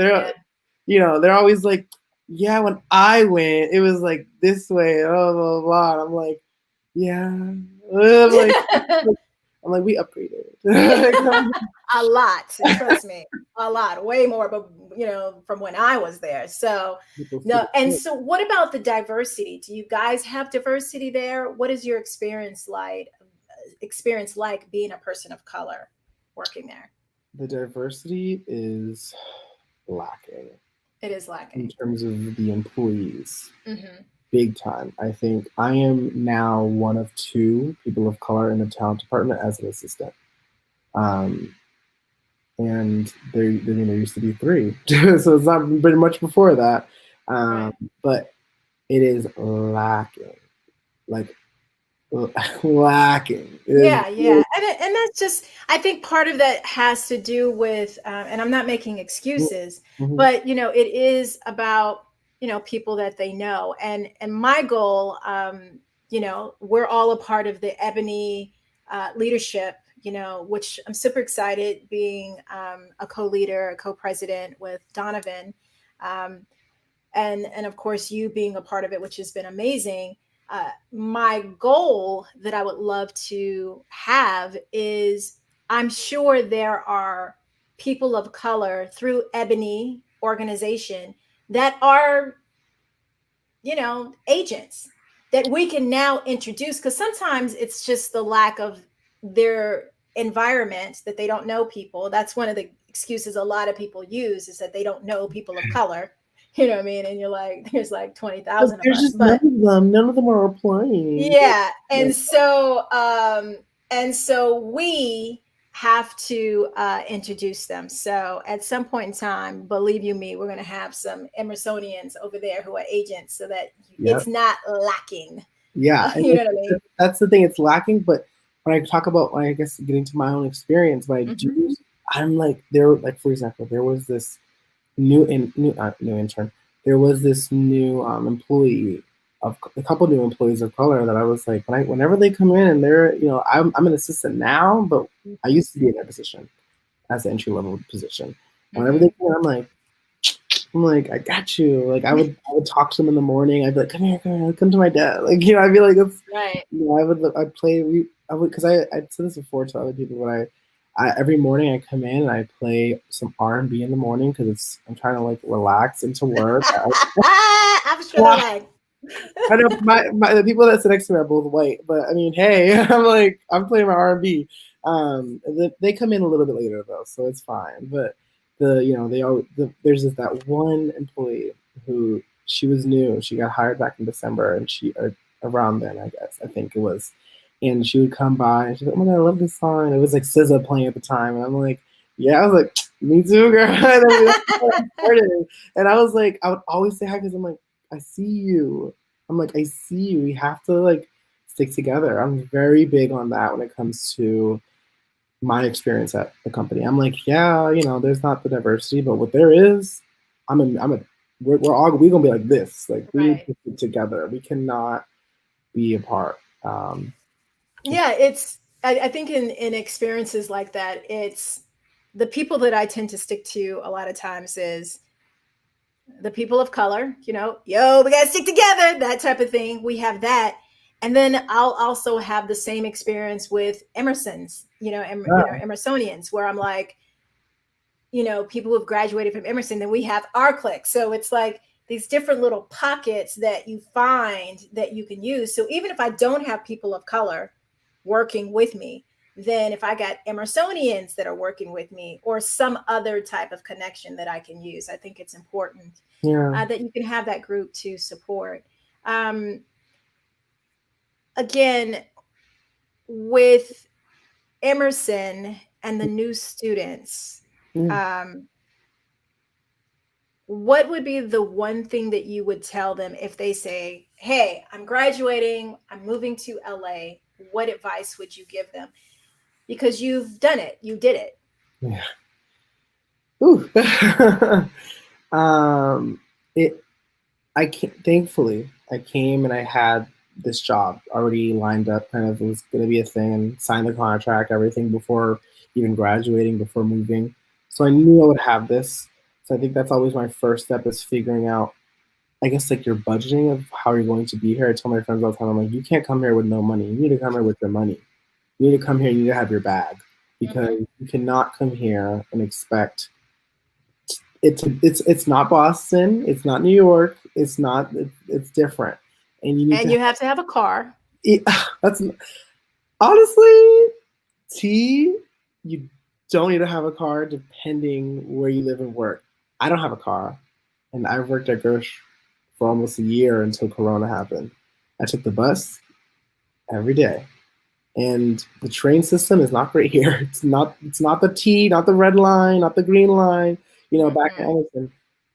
Yeah. they're always like, yeah, when I went, it was like this way, blah blah blah. And I'm like, yeah. I'm like, we upgraded. A lot. Trust me. A lot. Way more, but from when I was there. So no, and so what about the diversity? Do you guys have diversity there? What is your experience like being a person of color working there? The diversity is lacking It is in lacking. terms of the employees. Hmm. Big time. I think I am now one of two people of color in the talent department as an assistant. Um, and there used to be three, so it's not been much before that. Um, Right. but it is lacking. Like lacking. It is Yeah, yeah, and that's just, I think part of that has to do with, and I'm not making excuses, mhm. but it is about people that they know, and my goal, we're all a part of the Ebony leadership, which I'm super excited being a co-leader, a co-president with Donovan. Um, and of course you being a part of it, which has been amazing. My goal that I would love to have is, I'm sure there are people of color through Ebony organization that are agents that we can now introduce, because sometimes it's just the lack of their environment, that they don't know people. That's one of the excuses a lot of people use, is that they don't know people of color. You know what I mean? And you're like, there's like But 20,000 of there's us. just none But of them. None of them are applying. yeah, Like, and so we have to introduce them. So at some point in time, believe you me, we're going to have some Emersonians over there who are agents, so that yeah, it's not lacking. yeah. And You know what I mean? that's the thing. It's lacking. But when I talk about, like, I guess, getting to my own experience, what I Mm-hmm. do, I'm like, there. Like, for example, there was this new intern. There was this new employee of a couple new employees of color that I was like, whenever they come in and they're, I'm an assistant now, but I used to be in that position as an entry level position. Whenever they Mm-hmm. come in, I'm like, I got you. Like, I would talk to them in the morning. I'd be like, come here, come to my dad. Like, I'd be like, it's, Right. I'd play, I would, because I'd said this before to other people, but every morning I come in and I play some R&B in the morning because I'm trying to, like, relax into work. I'm sure they're like, I know the people that sit next to me are both white, but I mean, hey, I'm playing my R&B. They come in a little bit later though, so it's fine. But there's that one employee who, she was new. She got hired back in December, and around then, I think it was, and she would come by and she's like, "Oh my God, I love this song." And it was like SZA playing at the time, and I'm like, "Yeah," I was like, "Me too, girl." And then we started, and I was like, I would always say hi because I'm like, I see you. I'm like, I see you. We have to, like, stick together. I'm very big on that when it comes to my experience at the company. I'm like, yeah, there's not the diversity, but what there is, we're gonna be like this. Like, we need right. to stick together. We cannot be apart. Yeah, I think in experiences like that, it's the people that I tend to stick to a lot of times is the people of color, yo, we gotta stick together, that type of thing. We have that. And then I'll also have the same experience with Emerson's, Yeah, Emersonians, where I'm like, people who have graduated from Emerson, then we have our clique. So it's like these different little pockets that you find that you can use. So even if I don't have people of color working with me, then if I got Emersonians that are working with me, or some other type of connection that I can use, I think it's important yeah. that you can have that group to support. Um, Again, with Emerson and the new students, Yeah. um, what would be the one thing that you would tell them if they say, "Hey, I'm graduating, I'm moving to LA"? What advice would you give them? Because you've done it, you did it. Yeah. Ooh. um, it. I can Thankfully, I came and I had this job already lined up. Kind of, it was going to be a thing, and signed the contract, everything, before even graduating, before moving. So I knew I would have this. So I think that's always my first step, is figuring out, I guess, like, your budgeting of how you're going to be here. I tell my friends all the time, I'm like, you can't come here with no money. You need to come here with your money. You need to come here. You need to have your bag, because Mm-hmm. you cannot come here and expect it's not Boston, it's not New York, it's different, and you need And to. you have to have a car. It, that's honestly, T. You don't need to have a car depending where you live and work. I don't have a car, and I worked at Gersh for almost a year until Corona happened. I took the bus every day, and the train system is not great here. It's not the T, not the red line, not the green line. Back in Mm-hmm. Anderson,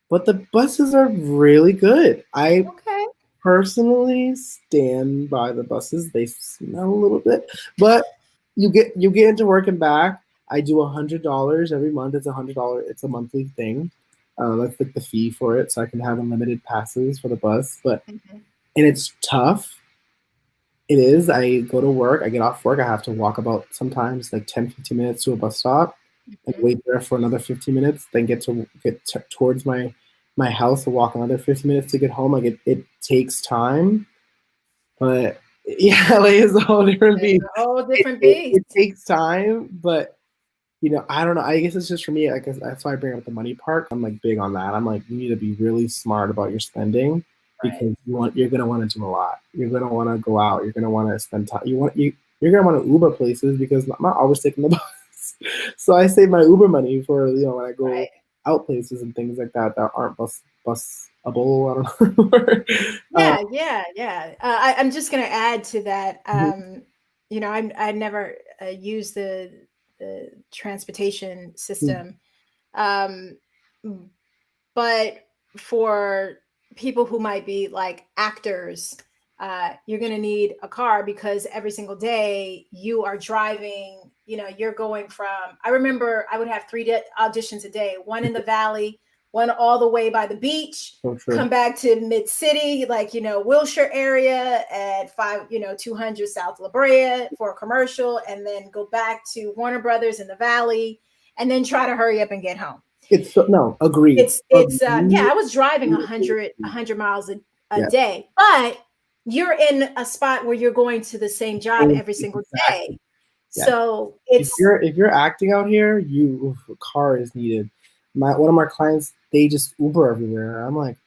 but the buses are really good. I Okay. personally stand by the buses. They smell a little bit, but you get into work and back. I do $100 every month. It's $100. It's a monthly thing. That's like the fee for it, so I can have unlimited passes for the bus. But Mhm. and it's tough. It is. I go to work. I get off work. I have to walk about sometimes like 10, 15 minutes to a bus stop, and Mhm. wait there for another 15 minutes. Then towards my house and walk another 15 minutes to get home. Like it takes time, but yeah, LA is a whole different It's beast. a whole It, different it, beast. it takes time, but I don't know. I guess it's just for me. Like that's why I bring up the money part. I'm like big on that. I'm like, you need to be really smart about your spending Right. because you're gonna want to do a lot. You're gonna want to go out. You're gonna want to spend time. You're gonna want to Uber places because I'm not always taking the bus. So I save my Uber money for when I go Right. out places and things like that that aren't busable. I don't know. Yeah, yeah, yeah. I'm just going to add to that. Mhm, I never use the transportation mhm, system, um, but for people who might be like actors, you're going to need a car because every single day you are driving. You're going from. I remember I would have auditions a day, one in the valley, one all the way by the beach, so true. come back to mid city, like Wilshire area at 200 South La Brea for a commercial, and then go back to Warner Brothers in the valley, and then try to hurry up and get home. It's no agreed. Yeah, Agreed. I was driving 100 miles a Yeah. day, but you're in a spot where you're going to the same job every single Exactly. day. Yeah. So If it's you're acting out here, a car is needed. One of my clients, they just Uber everywhere. I'm like,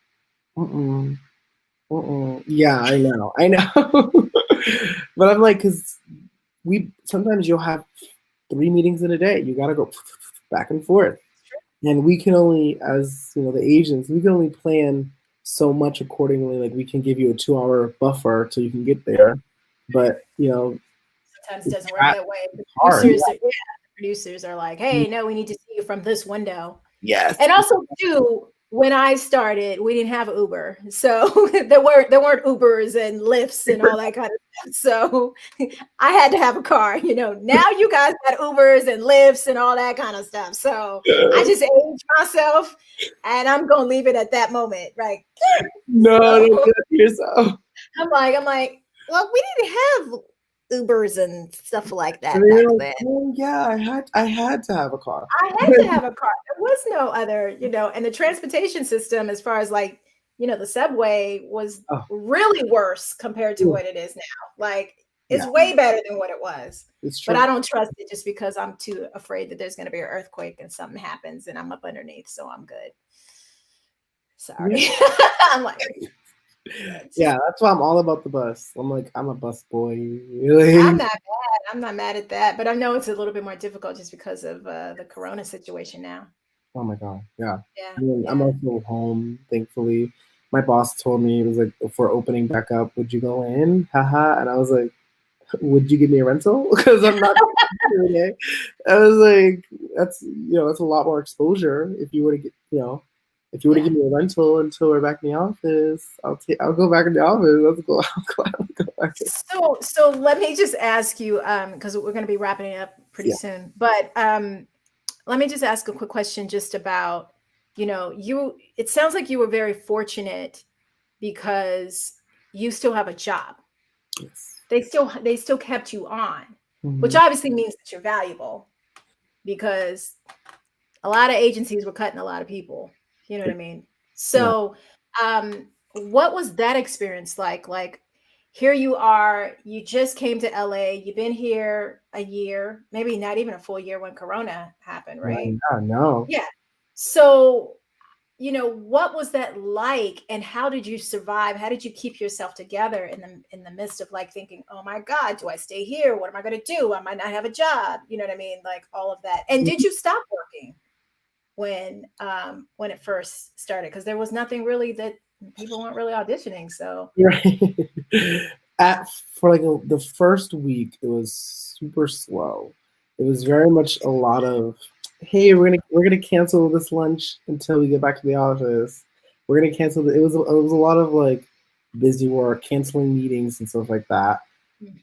mm-mm, mm-mm. Yeah, I know. But I'm like, because we sometimes you'll have 3 meetings in a day. You gotta go back and forth, and we can only, as the agents, we can only plan so much accordingly. Like we can give you a 2-hour buffer till you can get there, but sometimes it's doesn't work that way. The hard. producers are like, hey, no, we need to see you from this window. Yes. And also too, when I started, we didn't have Uber. So there weren't Ubers and Lyfts and all that kind of stuff. So I had to have a car. Now you guys got Ubers and Lyfts and all that kind of stuff. So I just aged myself and I'm gonna leave it at that moment. Right. No, So don't do that to yourself. I'm like, well, we didn't have Ubers and stuff like And that then back you're like, then. oh yeah, I had to have a car. I had to have a car. There was no other, and the transportation system, as far as like, the subway was Oh, really worse compared to what it is now. Like, it's yeah, way better than what it was. it's But true. I don't trust it just because I'm too afraid that there's going to be an earthquake and something happens and I'm up underneath, so I'm good. Yeah, Sorry. I'm like, yeah, that's why I'm all about the bus. I'm like, I'm a bus boy. I'm Really? not mad. I'm not mad at that, but I know it's a little bit more difficult just because of the corona situation now. Oh my god, yeah. Yeah, I mean, I'm yeah. also home, thankfully. My boss told me, he was like, if we're opening back up, would you go in? Haha. And I was like, would you give me a rental? Because I'm not every day. I was like, that's a lot more exposure. If you were to if you were to Yeah. give me a rental until we're back in the office, I'll go back in the office. Let's go. I'll go back. So let me just ask you, because we're going to be wrapping it up pretty Yeah. soon, but let me just ask a quick question just about, it sounds like you were very fortunate because you still have a job. Yes. They still kept you on, which Mhm. obviously means that you're valuable because a lot of agencies were cutting a lot of people. You know what I mean? Yeah. So, what was that experience like? Like, here you are, you just came to LA, you've been here a year, maybe not even a full year when Corona happened, right? Yeah. No. Yeah. So, what was that like, and how did you survive? How did you keep yourself together in the midst of like thinking, oh my God, do I stay here? What am I going to do? I might not have a job. You know what I mean? Like all of that. And did you stop working when it first started? Because there was nothing really that people weren't really auditioning. So Right. For like the first week, it was super slow. It was very much a lot of, hey, we're gonna cancel this lunch until we get back to the office. We're gonna cancel. It was a lot of like, busy work, canceling meetings and stuff like that. Mm.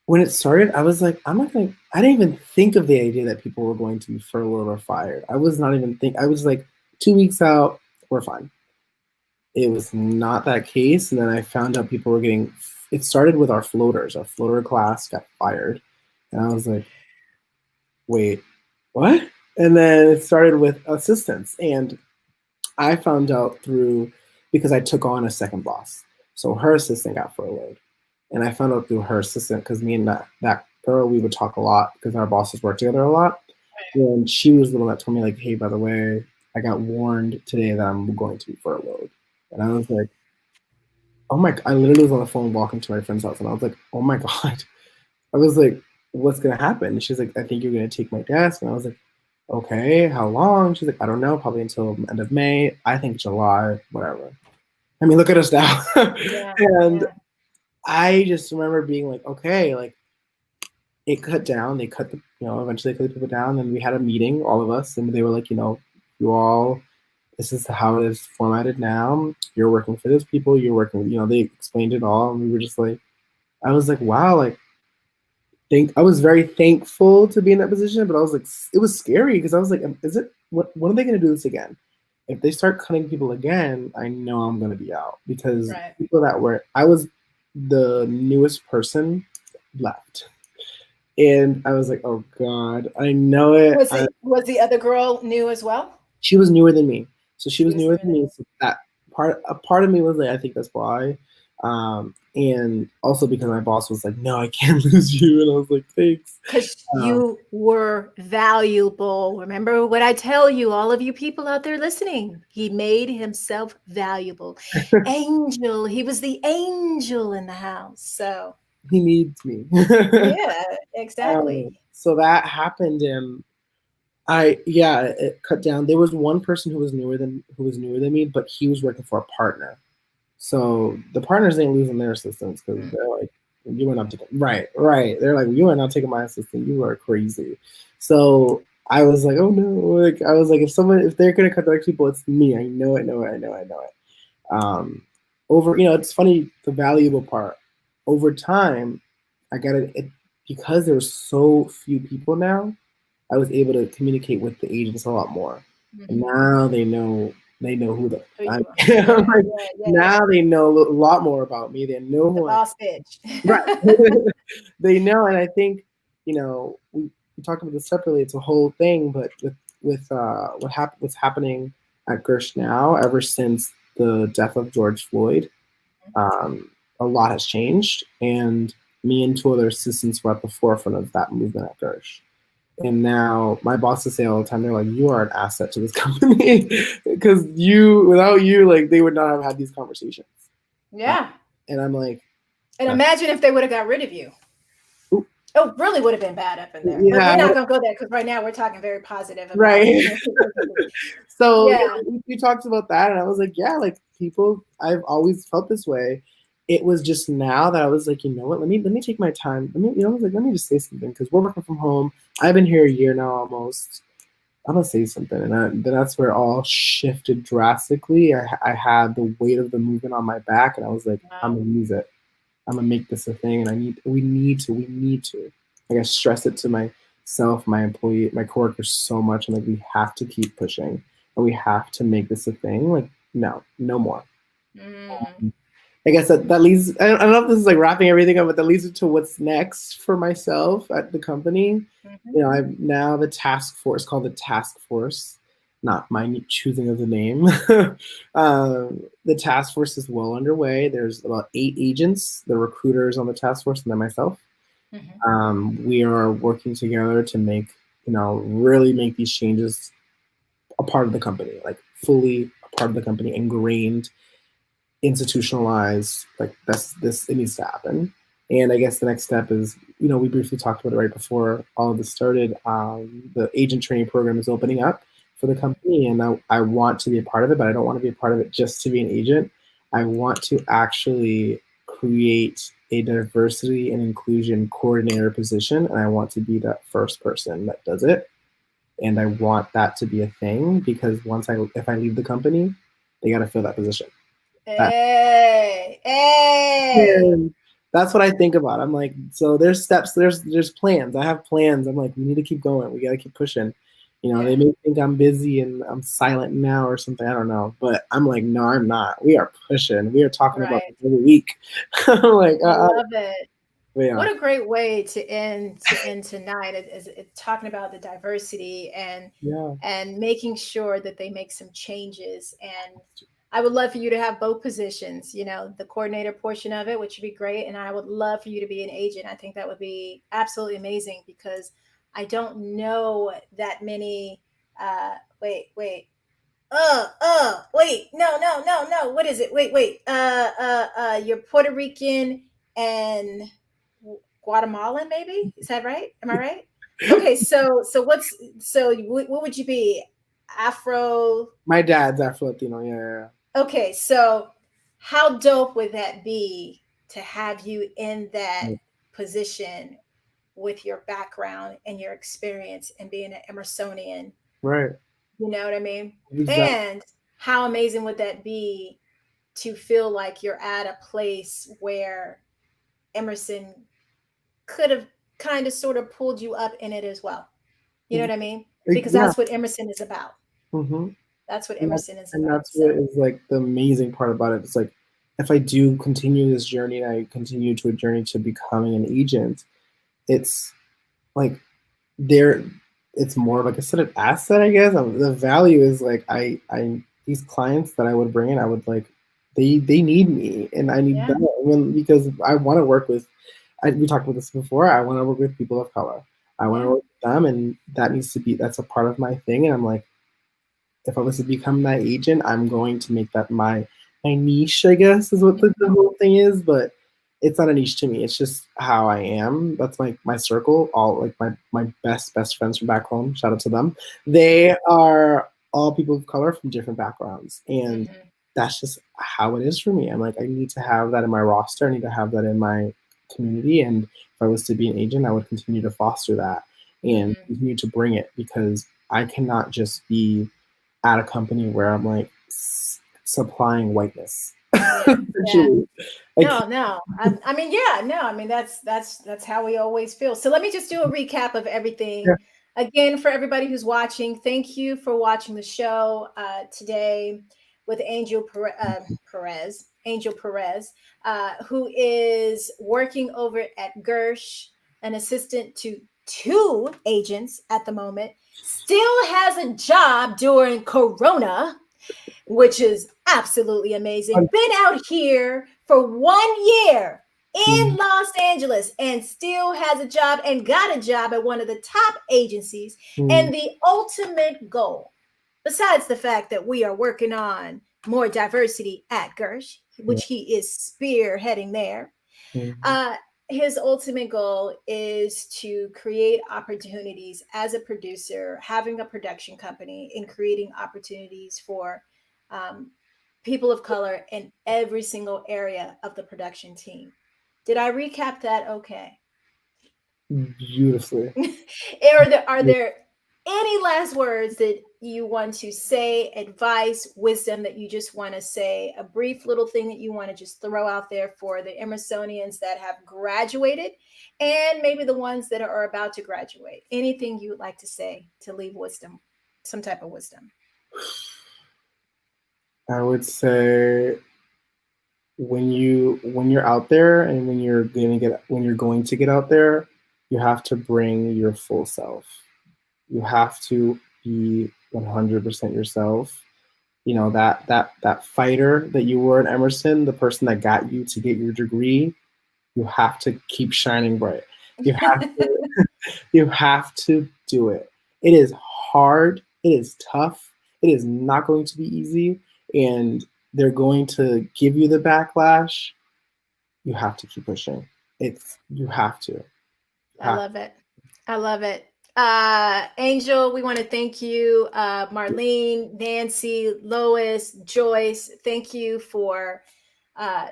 When it started, I was like, I'm not gonna. I didn't even think of the idea that people were going to be furloughed or fired. I was not even think. I was like, 2 weeks out, we're fine. It was not that case, and then I found out people were getting. It started with our floaters. Our floater class got fired, and I was like, wait, what? And then it started with assistants, and I found out through because I took on a second boss. So her assistant got furloughed. And I found out through her assistant because me and that girl, we would talk a lot because our bosses work together a lot. And she was the one that told me, like, hey, by the way, I got warned today that I'm going to be furloughed. And I was like, oh my, I literally was on the phone walking to my friend's house and I was like, oh my God. I was like, what's going to happen? And she's like, I think you're going to take my desk. And I was like, okay, how long? She's like, I don't know, probably until the end of May. I think July, whatever. I mean, look at us now. Yeah, And yeah. I just remember being like, okay, like it cut down. They cut the, eventually they cut the people down. And we had a meeting, all of us, and they were like, you all, this is how it is formatted now. You're working for those people. You're working, they explained it all. And we were just like, I was like, wow, like, I was very thankful to be in that position, but I was like, it was scary because I was like, is it, when are they going to do this again? If they start cutting people again, I know I'm going to be out because Right. people that were, I was the newest person left. And I was like, oh God, I know it. Was the other girl new as well? She was newer than me. So she She was was newer newer than than me. So that a part of me was like, I think that's why. And also because my boss was like, no, I can't lose you. And I was like, thanks. because Um, you were valuable. Remember what I tell you, all of you people out there listening. He made himself valuable. Angel. He was the angel in the house. So he needs me. yeah, exactly. So that happened, and it cut down. There was one person who was newer than me, but he was working for a partner. So the partners ain't losing their assistants because Mm. they're like, you are not taking right. They're like, you are not taking my assistant. You are crazy. So I was like, oh no. Like I was like, if they're gonna cut direct people, it's me. I know it, know it, I know it. Um, it's funny, the valuable part. Over time, I got it because there were so few people now. I was able to communicate with the agents a lot more, and Mhm. now they know who the Who I you are. am. Yeah, Like, yeah, yeah, yeah. now they know a lot more about me. They know The who I am. boss bitch. Right. They know, and I think we talked about this separately. It's a whole thing, but with what's happening at Gersh now, ever since the death of George Floyd, um, a lot has changed, and me and two other assistants were at the forefront of that movement at Gersh. And now my bosses say all the time, they're like, you are an asset to this company because without you, like they would not have had these conversations. Uh, Yeah. and I'm like, And that's, imagine if they would have got rid of you. ooh, Oh, really would have been bad up in there. But we're yeah, not going to go there because right now we're talking very positive about. right. So yeah, Yeah. we talked about that, and I was like, yeah, like people, I've always felt this way. It was just now that I was like, you know what? Let me take my time. I was like, let me just say something because we're working from home. I've been here a year now almost. I'm gonna say something, and then that's where it all shifted drastically. I had the weight of the movement on my back, and I was like, I'm Wow. gonna use it. I'm gonna make this a thing, and we need to. Like I stress it to myself, my employee, my coworkers so much. I'm like, we have to keep pushing, and we have to make this a thing. Like, no more. Mm. I guess that leads. I don't know if this is like wrapping everything up, but that leads to what's next for myself at the company. Hmm. I'm now the task force, called the task force, not my choosing of the name. The task force is well underway. There's about 8 agents, the recruiters on the task force, and then myself. Hmm. We are working together to really make these changes a part of the company, like fully a part of the company, ingrained, institutionalized. Like this, it needs to happen. And I guess the next step is, we briefly talked about it right before all of this started. The agent training program is opening up for the company, and I want to be a part of it, but I don't want to be a part of it just to be an agent. I want to actually create a diversity and inclusion coordinator position, and I want to be that first person that does it. And I want that to be a thing because if I leave the company, they got to fill that position. Hey, hey. And that's what I think about. I'm like, so there's steps, there's plans. I have plans. I'm like, we need to keep going. We got to keep pushing. They Yeah, may think I'm busy and I'm silent now or something. I don't know, but I'm like, no, I'm not. We are pushing. We are talking about right. this every week. I'm like, I love it. yeah, What a great way to end tonight is talking about the diversity yeah, and making sure that they make some changes. And I would love for you to have both positions, the coordinator portion of it, which would be great. And I would love for you to be an agent. I think that would be absolutely amazing because I don't know that many. Wait, wait, no. What is it? Wait. You're Puerto Rican and Guatemalan, maybe? Is that right? Am I right? Okay, what would you be? Afro. my dad's Afro Latino. Yeah, Okay, so how dope would that be to have you in that yeah. position with your background and your experience and being an Emersonian? Right. You know what I mean? Exactly. And how amazing would that be to feel like you're at a place where Emerson could have kind of sort of pulled you up in it as well. You know what I mean? Because Yeah. that's what Emerson is about. hmm That's what And that's, Emerson is and about. that's So, what is like the amazing part about it. It's like if I do continue this journey and I continue to a journey to becoming an agent, it's like there it's more like I said an asset, I guess. The value is like I these clients that I would bring in, I would like they need me and I need yeah. them because I want to work with we talked about this before. I want to work with people of color. I want to Yeah. work with them, and that's a part of my thing. And I'm like, if I was to become that agent, I'm going to make that my niche, I guess, is what the Mhm. whole thing is. But it's not a niche to me. It's just how I am. That's my circle. All like my best friends from back home. Shout out to them. They are all people of color from different backgrounds, and Mhm. that's just how it is for me. I'm like, I need to have that in my roster. I need to have that in my community. And if I was to be an agent, I would continue to foster that and Mhm. continue to bring it because I cannot just be at a company where I'm like supplying whiteness. Yeah. Yeah. Essentially, like No. I mean, yeah, no. I mean, that's how we always feel. So let me just do a recap of yeah, everything again for everybody who's watching. Thank you for watching the show today with Angel Perez, who is working over at Gersh, an assistant to two agents at the moment. Still has a job during Corona, which is absolutely amazing. Been out here for 1 year in Los Angeles and still has a job and got a job at one of the top agencies. And the ultimate goal, besides the fact that we are working on more diversity at Gersh, yeah, which he is spearheading there, uh, his ultimate goal is to create opportunities as a producer, having a production company, and creating opportunities for um, people of color in every single area of the production team. Did I recap that okay? beautifully. Are there any last words that you want to say, advice, wisdom that you just want to say, a brief little thing that you want to just throw out there for the Emersonians that have graduated and maybe the ones that are about to graduate? Anything you would like to say to leave wisdom, some type of wisdom? I would say when you're out there and when you're going to get out there, you have to bring your full self. You have to be 100% yourself. That fighter that you were at Emerson, the person that got you to get your degree, you have to keep shining bright. You have to you have to do it. It is hard, it is tough, it is not going to be easy, and they're going to give you the backlash. You have to keep pushing. It's you have to. You I have love it. I love it. Angel, we want to thank you. Marlene, Nancy, Lois, Joyce, thank you for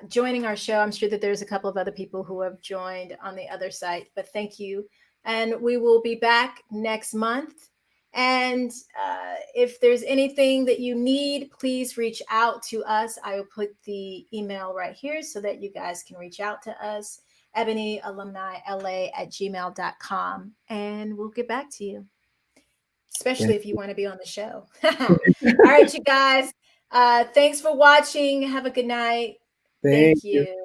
joining our show. I'm sure that there's a couple of other people who have joined on the other site, but thank you. And we will be back next month. And if there's anything that you need, please reach out to us. I will put the email right here so that you guys can reach out to us. EBONI Alumni LA at gmail.com. And we'll get back to you, especially if you want to be on the show. All right, you guys. Thanks for watching. Have a good night. Thank Thank you. you.